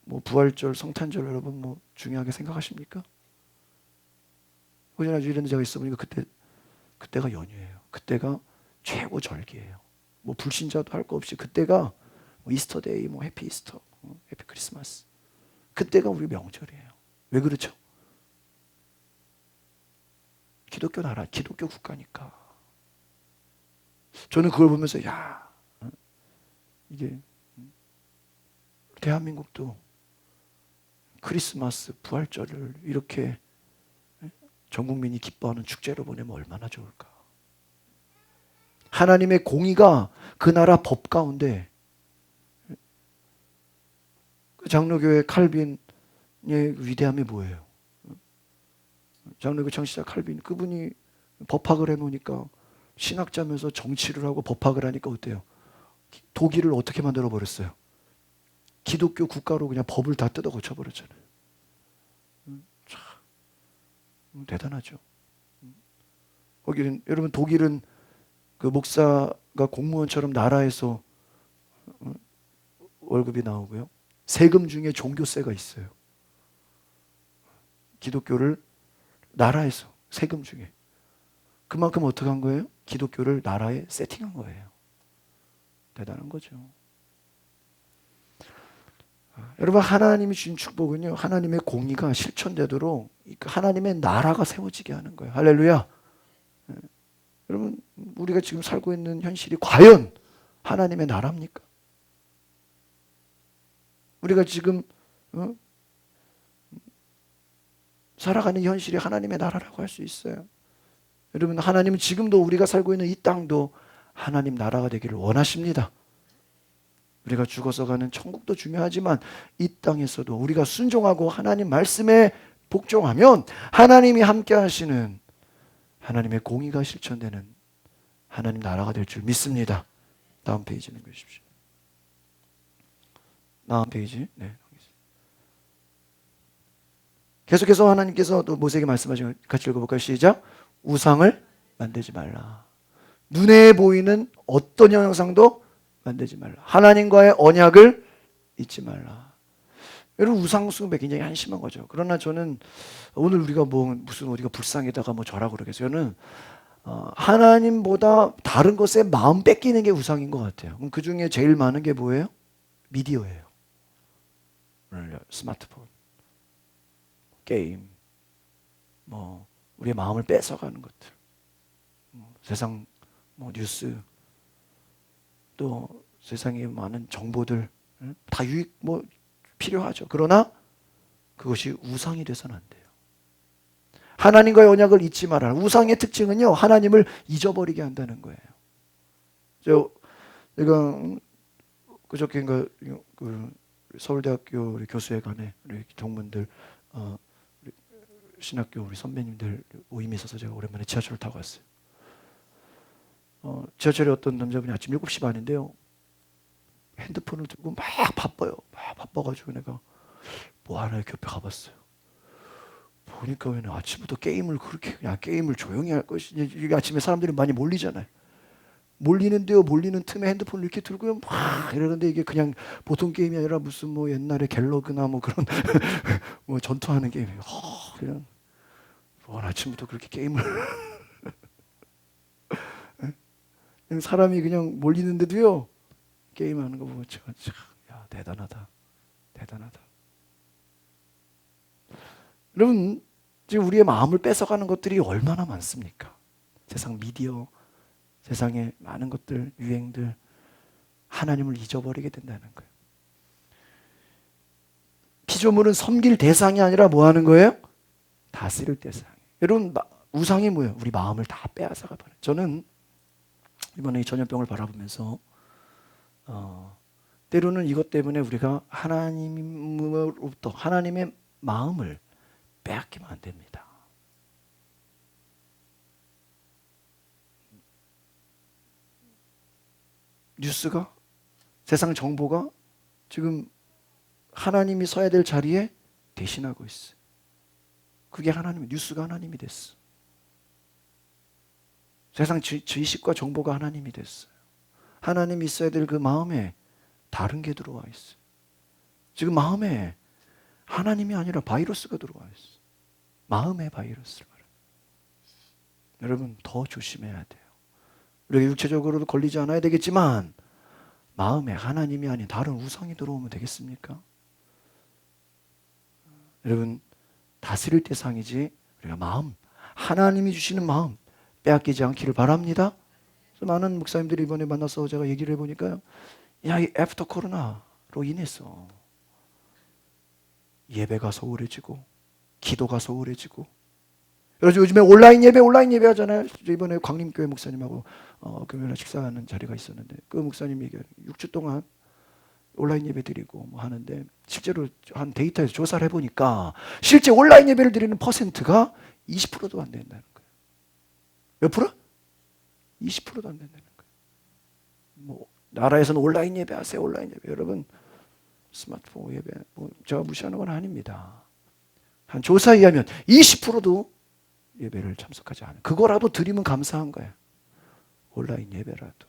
Speaker 4: 뭐 부활절, 성탄절 여러분 뭐 중요하게 생각하십니까? 호주나 뉴질랜드 제가 있어 보니까 그때가 연휴예요. 그때가 최고 절기예요. 뭐 불신자도 할 거 없이 그때가 뭐 이스터데이, 뭐 해피 이스터, 해피 크리스마스. 그때가 우리 명절이에요. 왜 그렇죠? 기독교 나라, 기독교 국가니까. 저는 그걸 보면서 야, 이게 대한민국도 크리스마스, 부활절을 이렇게 전 국민이 기뻐하는 축제로 보내면 얼마나 좋을까. 하나님의 공의가 그 나라 법 가운데 그 장로교회 칼빈의 위대함이 뭐예요? 장로교 창시자 칼빈, 그분이 법학을 해놓으니까, 신학자면서 정치를 하고 법학을 하니까 어때요? 독일을 어떻게 만들어 버렸어요? 기독교 국가로 그냥 법을 다 뜯어 고쳐 버렸잖아요. 참 대단하죠. 거기는, 여러분, 독일은 그 목사가 공무원처럼 나라에서 월급이 나오고요, 세금 중에 종교세가 있어요. 기독교를 나라에서 세금 중에, 그만큼 어떻게 한 거예요? 기독교를 나라에 세팅한 거예요. 대단한 거죠. 여러분, 하나님이 주신 축복은요, 하나님의 공의가 실천되도록 하나님의 나라가 세워지게 하는 거예요. 할렐루야. 여러분, 우리가 지금 살고 있는 현실이 과연 하나님의 나라입니까? 우리가 지금 살아가는 현실이 하나님의 나라라고 할 수 있어요. 여러분, 하나님은 지금도 우리가 살고 있는 이 땅도 하나님 나라가 되기를 원하십니다. 우리가 죽어서 가는 천국도 중요하지만 이 땅에서도 우리가 순종하고 하나님 말씀에 복종하면 하나님이 함께 하시는 하나님의 공의가 실천되는 하나님 나라가 될 줄 믿습니다. 다음 페이지 넘겨주십시오. 다음 페이지. 네. 계속해서 하나님께서 또 모세에게 말씀하신 걸 같이 읽어볼까요? 시작. 우상을 만들지 말라. 눈에 보이는 어떤 형상도 만들지 말라. 하나님과의 언약을 잊지 말라. 여러분, 우상 숭배 굉장히 한심한 거죠. 그러나 저는 오늘 우리가 무슨 어디가 불쌍하다가 저라 그러겠어요. 저는 하나님보다 다른 것에 마음 뺏기는 게 우상인 것 같아요. 그럼 그 중에 제일 많은 게 뭐예요? 미디어예요. 스마트폰, 게임, 우리의 마음을 뺏어가는 것들, 세상 뉴스, 또 세상에 많은 정보들 다 필요하죠. 그러나 그것이 우상이 돼서는 안 돼요. 하나님과의 언약을 잊지 말아라. 우상의 특징은요, 하나님을 잊어버리게 한다는 거예요. 제가 그저께인가 그 서울대학교 우리 교수회관에 우리 동문들, 우리 신학교 우리 선배님들 모임이 있어서 제가 오랜만에 지하철을 타고 왔어요. 지하철에 어떤 남자분이 아침 7시 반인데요, 핸드폰을 들고 막 바빠요. 막 바빠가지고 내가 뭐 하나 이렇게 옆에 가봤어요. 보니까 왜 아침부터 게임을 그렇게, 그냥 게임을 조용히 할 것이지. 아침에 사람들이 많이 몰리잖아요. 몰리는데요, 몰리는 틈에 핸드폰을 이렇게 들고요, 막 이러는데 이게 그냥 보통 게임이 아니라 무슨 옛날에 갤러그나 그런 전투하는 게임이에요. 그냥 아침부터 그렇게 게임을 사람이 그냥 몰리는데도요 게임하는 거 보면 참, 야, 대단하다. 여러분, 지금 우리의 마음을 뺏어가는 것들이 얼마나 많습니까? 세상 미디어, 세상의 많은 것들, 유행들, 하나님을 잊어버리게 된다는 거예요. 피조물은 섬길 대상이 아니라 뭐 하는 거예요? 다스릴 대상이에요. 여러분, 우상이 뭐예요? 우리 마음을 다 빼앗아가 버려요. 저는 이번에 이 전염병을 바라보면서 때로는 이것 때문에 우리가 하나님으로부터 하나님의 마음을 빼앗기면 안 됩니다. 뉴스가, 세상 정보가 지금 하나님이 서야 될 자리에 대신하고 있어요. 그게 뉴스가 하나님이 됐어. 세상 지식과 정보가 하나님이 됐어요. 하나님이 있어야 될 그 마음에 다른 게 들어와 있어요. 지금 마음에 하나님이 아니라 바이러스가 들어와 있어요. 마음의 바이러스를 말합니다. 여러분, 더 조심해야 돼요. 우리가 육체적으로도 걸리지 않아야 되겠지만 마음에 하나님이 아닌 다른 우상이 들어오면 되겠습니까? 여러분, 다스릴 대상이지 우리가 마음, 하나님이 주시는 마음 빼앗기지 않기를 바랍니다. 그래서 많은 목사님들이 이번에 만나서 제가 얘기를 해보니까요, 야, 이 애프터 코로나로 인해서 예배가 소홀해지고 기도가 소홀해지고 그래서 요즘에 온라인 예배 하잖아요. 이번에 광림교회 목사님하고 금요일날 식사하는 자리가 있었는데 그 목사님이 얘기해요. 6주 동안 온라인 예배 드리고 뭐 하는데 실제로 한 데이터에서 조사를 해보니까 실제 온라인 예배를 드리는 퍼센트가 20%도 안 된다는 거예요. 몇 프로? 20%도 안 된다는 거예요. 뭐 나라에서는 온라인 예배 하세요. 온라인 예배. 여러분 스마트폰 예배 뭐 제가 무시하는 건 아닙니다. 한 조사에 의하면 20%도 예배를 참석하지 않아요. 그거라도 드리면 감사한 거예요. 온라인 예배라도.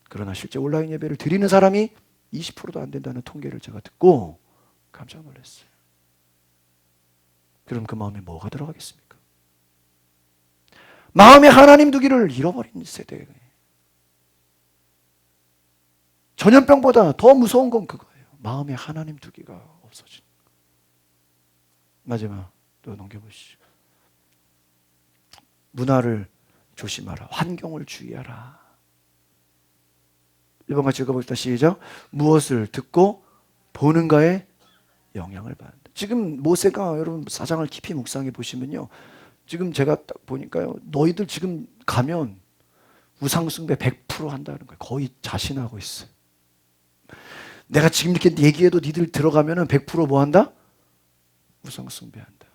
Speaker 4: 그러나 실제 온라인 예배를 드리는 사람이 20%도 안 된다는 통계를 제가 듣고 깜짝 놀랐어요. 그럼 그 마음에 뭐가 들어가겠습니까? 마음에 하나님 두기를 잃어버린 세대예요. 전염병보다 더 무서운 건 그거예요. 마음에 하나님 두기가 없어진 거. 마지막 또 넘겨보시죠. 문화를 조심하라. 환경을 주의하라. 1번 같이 읽어봅시다. 시작. 무엇을 듣고 보는가에 영향을 받는다. 지금 모세가 여러분 사장을 깊이 묵상해 보시면요. 지금 제가 딱 보니까요. 너희들 지금 가면 우상숭배 100% 한다는 거예요. 거의 자신하고 있어요. 내가 지금 이렇게 얘기해도 니들 들어가면은 100% 뭐 한다? 우상숭배한다.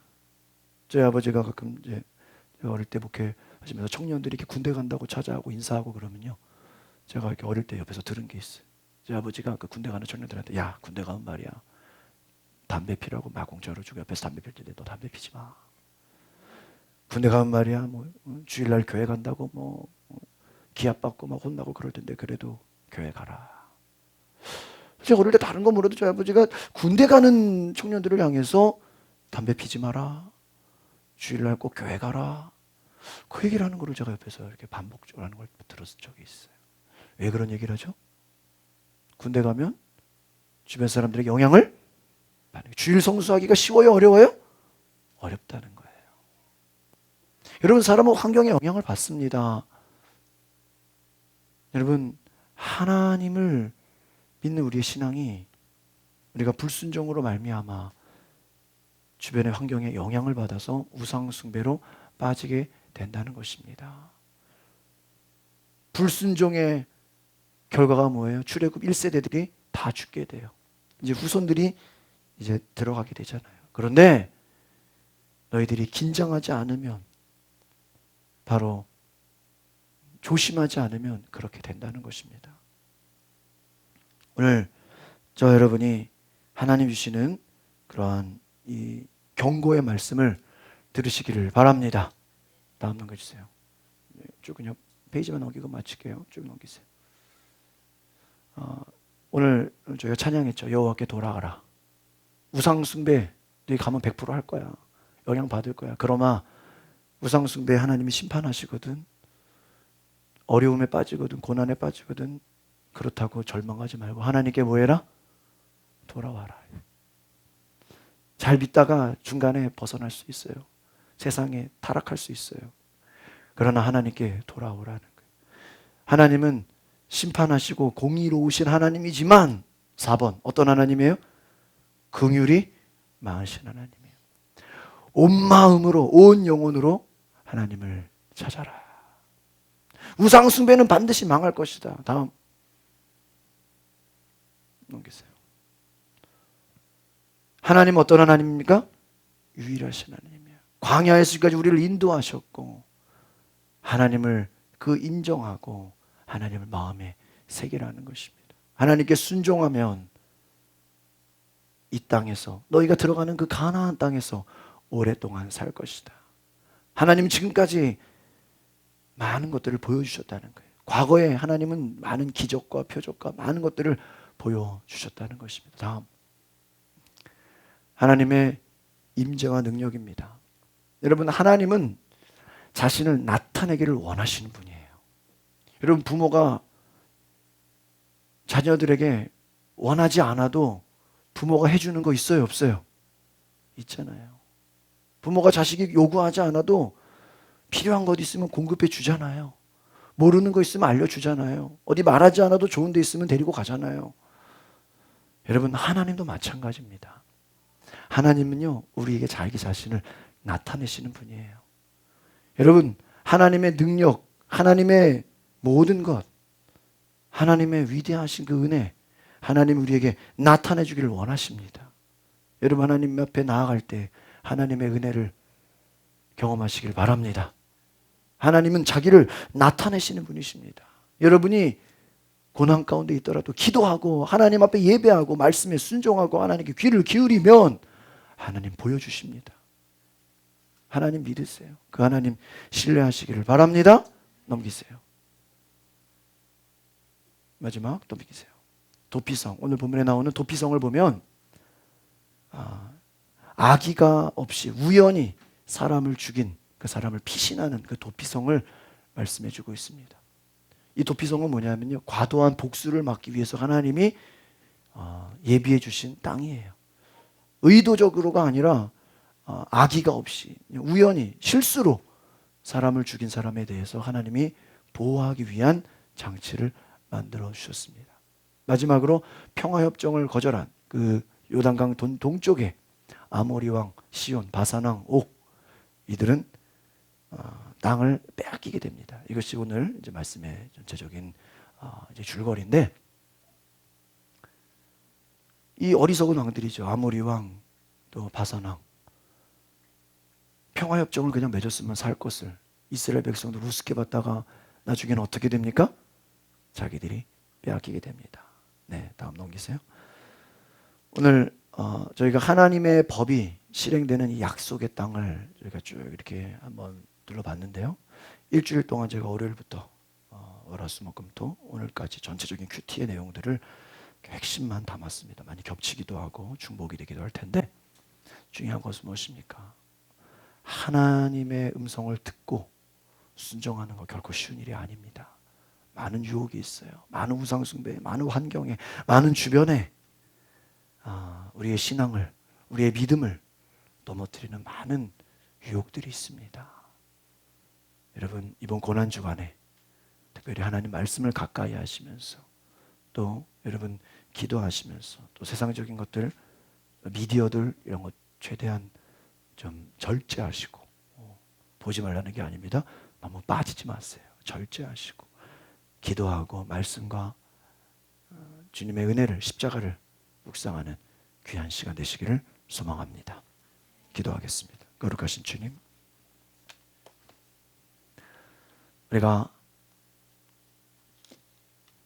Speaker 4: 저희 아버지가 가끔 이제 어릴 때 목회하시면서 청년들이 이렇게 군대 간다고 찾아하고 인사하고 그러면요. 제가 이렇게 어릴 때 옆에서 들은 게 있어요. 저희 아버지가 그 군대 가는 청년들한테 야 군대 가면 말이야 담배 피라고 막 공짜로 주고 옆에서 담배 필 텐데 너 담배 피지 마. 군대 가면 말이야 뭐 주일날 교회 간다고 뭐 기합 받고 막 혼나고 그럴 텐데 그래도 교회 가라. 제가 어릴 때 다른 거 몰라도 저희 아버지가 군대 가는 청년들을 향해서 담배 피지 마라. 주일날 꼭 교회 가라. 그 얘기를 하는 거를 제가 옆에서 이렇게 반복적으로 하는 걸 들었을 적이 있어요. 왜 그런 얘기를 하죠? 군대 가면 주변 사람들에게 영향을 받는. 주일 성수하기가 쉬워요? 어려워요? 어렵다는 거예요. 여러분 사람은 환경에 영향을 받습니다. 여러분 하나님을 믿는 우리의 신앙이 우리가 불순종으로 말미암아 주변의 환경에 영향을 받아서 우상 숭배로 빠지게 된다는 것입니다. 불순종의 결과가 뭐예요? 출애굽 1세대들이 다 죽게 돼요. 이제 후손들이 이제 들어가게 되잖아요. 그런데 너희들이 긴장하지 않으면 바로 조심하지 않으면 그렇게 된다는 것입니다. 오늘 저 여러분이 하나님 주시는 그러한 이 경고의 말씀을 들으시기를 바랍니다. 다음 넘겨주세요. 쭉 그냥 페이지만 넘기고 마칠게요. 쭉 넘기세요. 오늘 저희가 찬양했죠. 여호와께 돌아가라. 우상숭배 너희 가면 100% 할 거야. 영향 받을 거야. 그러나 우상숭배 하나님이 심판하시거든. 어려움에 빠지거든. 고난에 빠지거든. 그렇다고 절망하지 말고 하나님께 뭐 해라? 돌아와라. 잘 믿다가 중간에 벗어날 수 있어요. 세상에 타락할 수 있어요. 그러나 하나님께 돌아오라는 거예요. 하나님은 심판하시고 공의로우신 하나님이지만 4번 어떤 하나님이에요? 긍휼이 많으신 하나님이에요. 온 마음으로 온 영혼으로 하나님을 찾아라. 우상 숭배는 반드시 망할 것이다. 다음 넘기세요. 하나님 어떤 하나님입니까? 유일하신 하나님이에요. 광야에서 지금까지 우리를 인도하셨고 하나님을 그 인정하고 하나님을 마음에 새기라는 것입니다. 하나님께 순종하면 이 땅에서 너희가 들어가는 그 가나안 땅에서 오랫동안 살 것이다. 하나님은 지금까지 많은 것들을 보여주셨다는 거예요. 과거에 하나님은 많은 기적과 표적과 많은 것들을 보여주셨다는 것입니다. 다음 하나님의 임재와 능력입니다. 여러분 하나님은 자신을 나타내기를 원하시는 분이에요. 여러분 부모가 자녀들에게 원하지 않아도 부모가 해주는 거 있어요? 없어요? 있잖아요. 부모가 자식이 요구하지 않아도 필요한 것 있으면 공급해 주잖아요. 모르는 거 있으면 알려주잖아요. 어디 말하지 않아도 좋은 데 있으면 데리고 가잖아요. 여러분 하나님도 마찬가지입니다. 하나님은요 우리에게 자기 자신을 나타내시는 분이에요. 여러분, 하나님의 능력, 하나님의 모든 것, 하나님의 위대하신 그 은혜, 하나님 우리에게 나타내 주기를 원하십니다. 여러분, 하나님 앞에 나아갈 때 하나님의 은혜를 경험하시길 바랍니다. 하나님은 자기를 나타내시는 분이십니다. 여러분이 고난 가운데 있더라도 기도하고 하나님 앞에 예배하고 말씀에 순종하고 하나님께 귀를 기울이면 하나님 보여주십니다. 하나님 믿으세요. 그 하나님 신뢰하시기를 바랍니다. 넘기세요. 마지막 넘기세요. 도피성, 오늘 본문에 나오는 도피성을 보면 악의가 없이 우연히 사람을 죽인 그 사람을 피신하는 그 도피성을 말씀해 주고 있습니다. 이 도피성은 뭐냐면요, 과도한 복수를 막기 위해서 하나님이 예비해 주신 땅이에요. 의도적으로가 아니라 악의가 없이 우연히 실수로 사람을 죽인 사람에 대해서 하나님이 보호하기 위한 장치를 만들어 주셨습니다. 마지막으로 평화협정을 거절한 그 요단강 동쪽에 아모리 왕 시온, 바산 왕 옥, 이들은 땅을 빼앗기게 됩니다. 이것이 오늘 이제 말씀의 전체적인 이제 줄거리인데, 이 어리석은 왕들이죠. 아모리 왕, 또 바산 왕. 평화협정을 그냥 맺었으면 살 것을 이스라엘 백성들 우습게 봤다가 나중에는 어떻게 됩니까? 자기들이 빼앗기게 됩니다. 네, 다음 넘기세요. 오늘 저희가 하나님의 법이 실행되는 이 약속의 땅을 저희가 쭉 이렇게 한번 둘러봤는데요. 일주일 동안 제가 월요일부터 월화수목금토 오늘까지 전체적인 큐티의 내용들을 핵심만 담았습니다. 많이 겹치기도 하고 중복이 되기도 할 텐데, 중요한 것은 무엇입니까? 하나님의 음성을 듣고 순종하는 거 결코 쉬운 일이 아닙니다. 많은 유혹이 있어요. 많은 우상숭배, 많은 환경에, 많은 주변에 우리의 신앙을, 우리의 믿음을 넘어뜨리는 많은 유혹들이 있습니다. 여러분, 이번 고난주간에 특별히 하나님 말씀을 가까이 하시면서, 또 여러분 기도하시면서, 또 세상적인 것들, 미디어들 이런 것 최대한 좀 절제하시고, 보지 말라는 게 아닙니다. 너무 빠지지 마세요. 절제하시고 기도하고 말씀과 주님의 은혜를, 십자가를 묵상하는 귀한 시간 되시기를 소망합니다. 기도하겠습니다. 거룩하신 주님, 우리가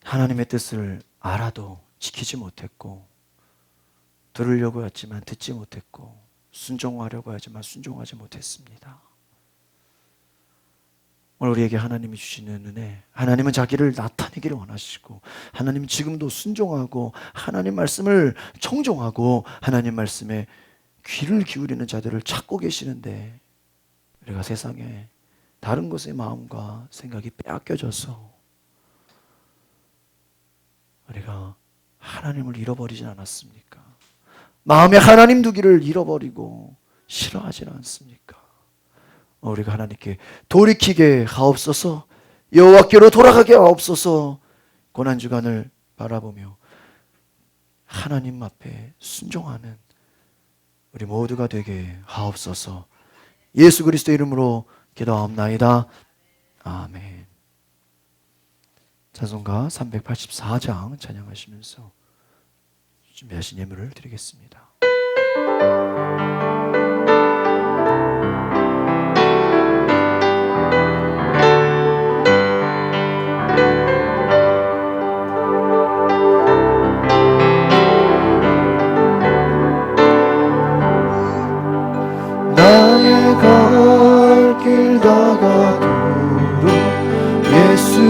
Speaker 4: 하나님의 뜻을 알아도 지키지 못했고, 들으려고 했지만 듣지 못했고, 순종하려고 하지만 순종하지 못했습니다. 오늘 우리에게 하나님이 주시는 은혜, 하나님은 자기를 나타내기를 원하시고, 하나님 지금도 순종하고 하나님 말씀을 청종하고 하나님 말씀에 귀를 기울이는 자들을 찾고 계시는데, 우리가 세상에 다른 것의 마음과 생각이 빼앗겨져서 우리가 하나님을 잃어버리진 않았습니까? 마음에 하나님 두기를 잃어버리고 싫어하지 않습니까? 우리가 하나님께 돌이키게 하옵소서, 여호와께로 돌아가게 하옵소서. 고난주간을 바라보며 하나님 앞에 순종하는 우리 모두가 되게 하옵소서. 예수 그리스도 이름으로 기도하옵나이다. 아멘. 찬송가 384장 찬양하시면서 준비하신 예물을 드리겠습니다. 나의 갈 길 다가도록 예수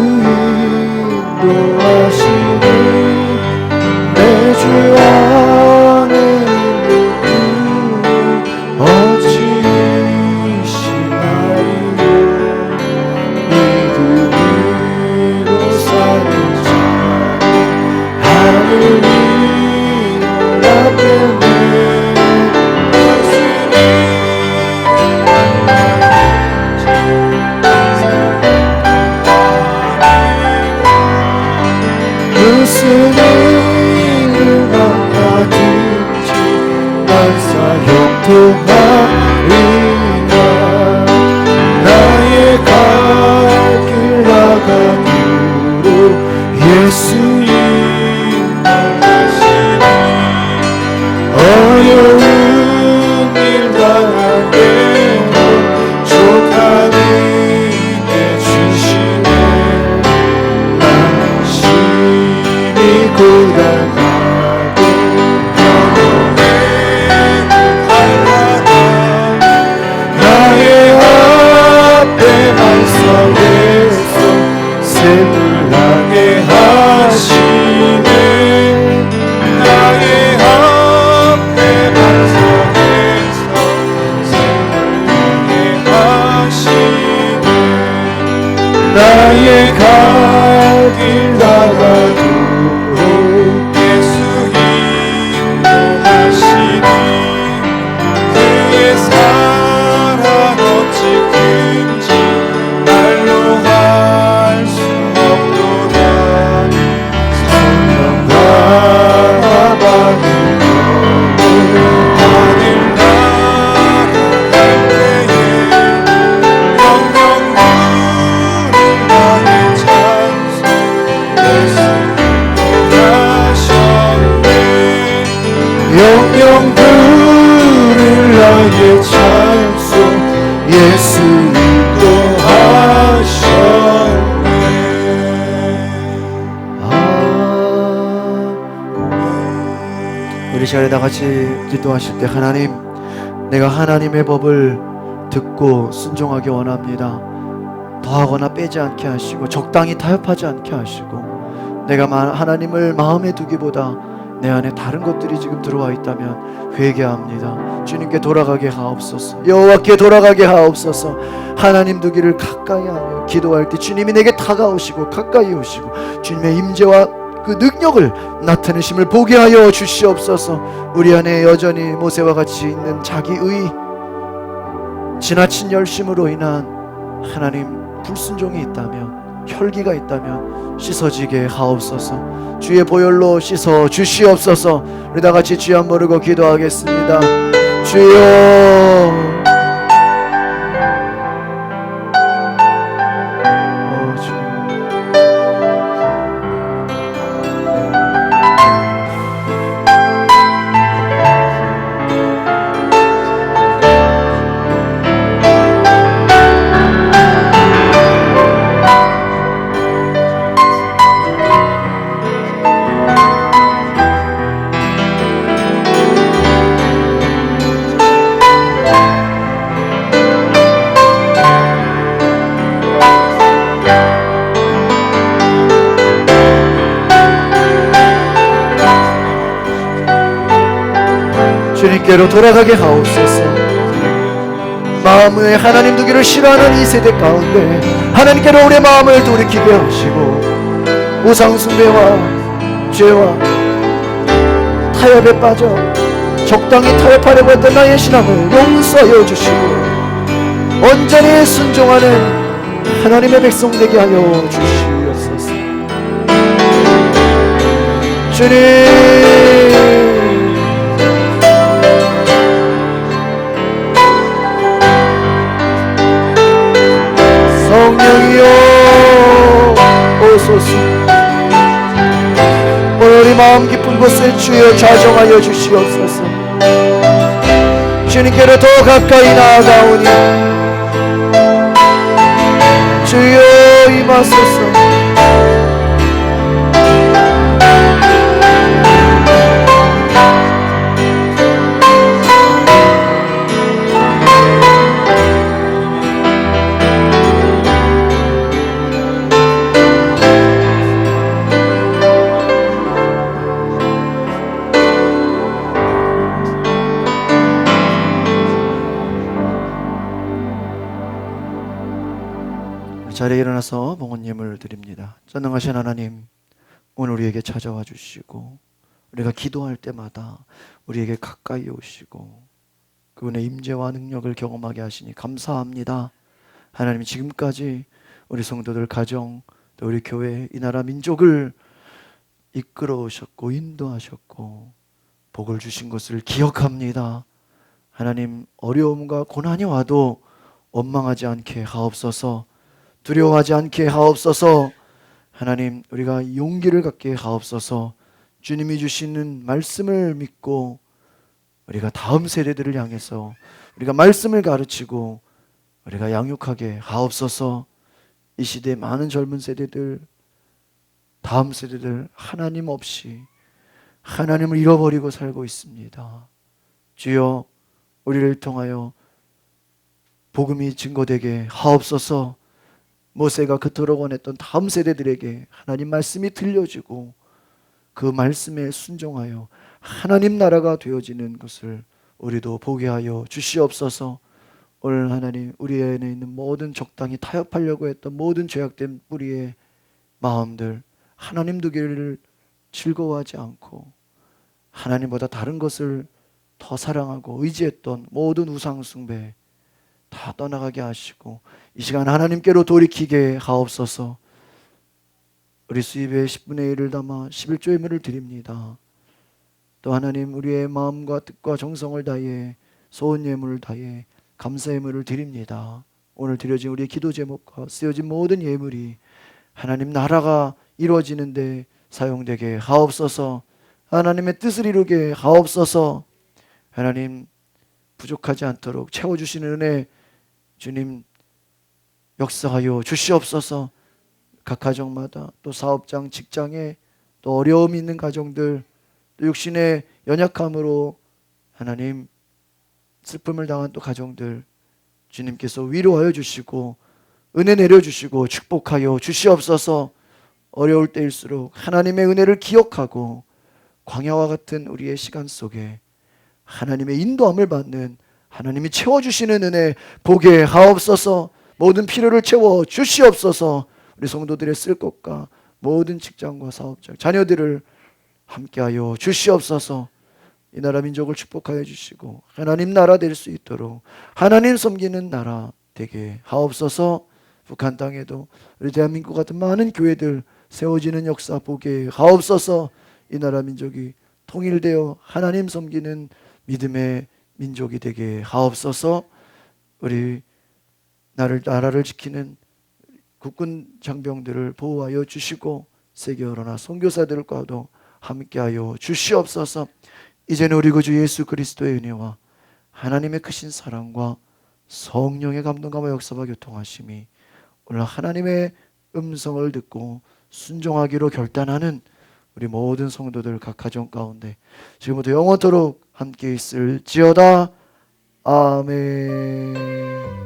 Speaker 4: 인도하시니 내 주 안에 어찌시나이요. 믿음으로 사는 자 하늘이 놀랍게 무슨 일을 만나든지 난 사형통하리라.
Speaker 1: 예수 인도하시니 어려운 일 당할 때도 족하니 주시네 심히 고단하고 영원히 갈라가 나의 앞에 만석에서 새불나게 하시네 나의 앞에 만석에서 새불나게 하시네 나의 갈 길 나가도록 예수 인도하시니 그의 사랑 어찌 큰지 말로 할 수 없도다 성령 바라봐는 하늘 날아갈 때에 영영 부를 나의 찬송 예수 인도하셨네 영영 부를 나의 찬송 예수 인도하셨네.
Speaker 4: 우리 시간에 다 같이 기도하실 때 하나님, 내가 하나님의 법을 듣고 순종하기 원합니다. 더하거나 빼지 않게 하시고 적당히 타협하지 않게 하시고 내가 하나님을 마음에 두기보다 내 안에 다른 것들이 지금 들어와 있다면 회개합니다. 주님께 돌아가게 하옵소서. 여호와께 돌아가게 하옵소서. 하나님 두기를 가까이 하며 기도할 때 주님이 내게 다가오시고 가까이 오시고 주님의 임재와 그 능력을 나타내심을 보게 하여 주시옵소서. 우리 안에 여전히 모세와 같이 있는 자기의 지나친 열심으로 인한 하나님 불순종이 있다면, 혈기가 있다면 씻어지게 하옵소서. 주의 보혈로 씻어 주시옵소서. 우리 다 같이 주여 모르고 기도하겠습니다. 주여. 주님께로 돌아가게 하옵소서. 마음에 하나님 두기를 싫어하는 이 세대 가운데 하나님께로 우리의 마음을 돌이키게 하시고 우상 숭배와 죄와 타협에 빠져 적당히 타협하려고 했던 나의 신앙을 용서하여 주시고 온전히 순종하는 하나님의 백성 되게 하여 주시옵소서. 주님, 성령이여 오소서. 오늘 우리 마음 깊은 곳에 주여 좌정하여 주시옵소서. 주님께로 더 가까이 나아가오니 주여 임하소서. 자리에 일어나서 봉헌예물 드립니다. 전능하신 하나님, 오늘 우리에게 찾아와 주시고 우리가 기도할 때마다 우리에게 가까이 오시고 그분의 임재와 능력을 경험하게 하시니 감사합니다. 하나님, 지금까지 우리 성도들 가정, 또 우리 교회, 이 나라 민족을 이끌어 오셨고 인도하셨고 복을 주신 것을 기억합니다. 하나님, 어려움과 고난이 와도 원망하지 않게 하옵소서. 두려워하지 않게 하옵소서. 하나님, 우리가 용기를 갖게 하옵소서. 주님이 주시는 말씀을 믿고 우리가 다음 세대들을 향해서 우리가 말씀을 가르치고 우리가 양육하게 하옵소서. 이 시대의 많은 젊은 세대들, 다음 세대들 하나님 없이 하나님을 잃어버리고 살고 있습니다. 주여, 우리를 통하여 복음이 증거되게 하옵소서. 모세가 그토록 원했던 다음 세대들에게 하나님 말씀이 들려지고 그 말씀에 순종하여 하나님 나라가 되어지는 것을 우리도 보게 하여 주시옵소서. 오늘 하나님, 우리 안에 있는 모든 적당히 타협하려고 했던 모든 죄악된 뿌리의 마음들, 하나님 두기를 즐거워하지 않고 하나님보다 다른 것을 더 사랑하고 의지했던 모든 우상 숭배 다 떠나가게 하시고 이 시간 하나님께로 돌이키게 하옵소서. 우리 수입의 10분의 1을 담아 11조 예물을 드립니다. 또 하나님, 우리의 마음과 뜻과 정성을 다해 소원 예물을 다해 감사 예물을 드립니다. 오늘 드려진 우리의 기도 제목과 쓰여진 모든 예물이 하나님 나라가 이루어지는데 사용되게 하옵소서. 하나님의 뜻을 이루게 하옵소서. 하나님, 부족하지 않도록 채워주시는 은혜 주님 역사하여 주시옵소서. 각 가정마다 또 사업장, 직장에 또 어려움이 있는 가정들, 또 육신의 연약함으로 하나님 슬픔을 당한 또 가정들 주님께서 위로하여 주시고 은혜 내려주시고 축복하여 주시옵소서. 어려울 때일수록 하나님의 은혜를 기억하고 광야와 같은 우리의 시간 속에 하나님의 인도함을 받는 하나님이 채워주시는 은혜 보게 하옵소서. 모든 필요를 채워 주시옵소서. 우리 성도들의 쓸 것과 모든 직장과 사업장, 자녀들을 함께하여 주시옵소서. 이 나라 민족을 축복하여 주시고 하나님 나라 될 수 있도록 하나님 섬기는 나라 되게 하옵소서. 북한 땅에도 우리 대한민국 같은 많은 교회들 세워지는 역사 보게 하옵소서. 이 나라 민족이 통일되어 하나님 섬기는 믿음의 민족이 되게 하옵소서. 우리 나라를 지키는 국군 장병들을 보호하여 주시고 세계 언어나 선교사들과도 함께하여 주시옵소서. 이제는 우리 구주 예수 그리스도의 은혜와 하나님의 크신 사랑과 성령의 감동감과 역사와 교통하심이 오늘 하나님의 음성을 듣고 순종하기로 결단하는 우리 모든 성도들 각 가정 가운데 지금부터 영원토록 함께 있을지어다. 아멘.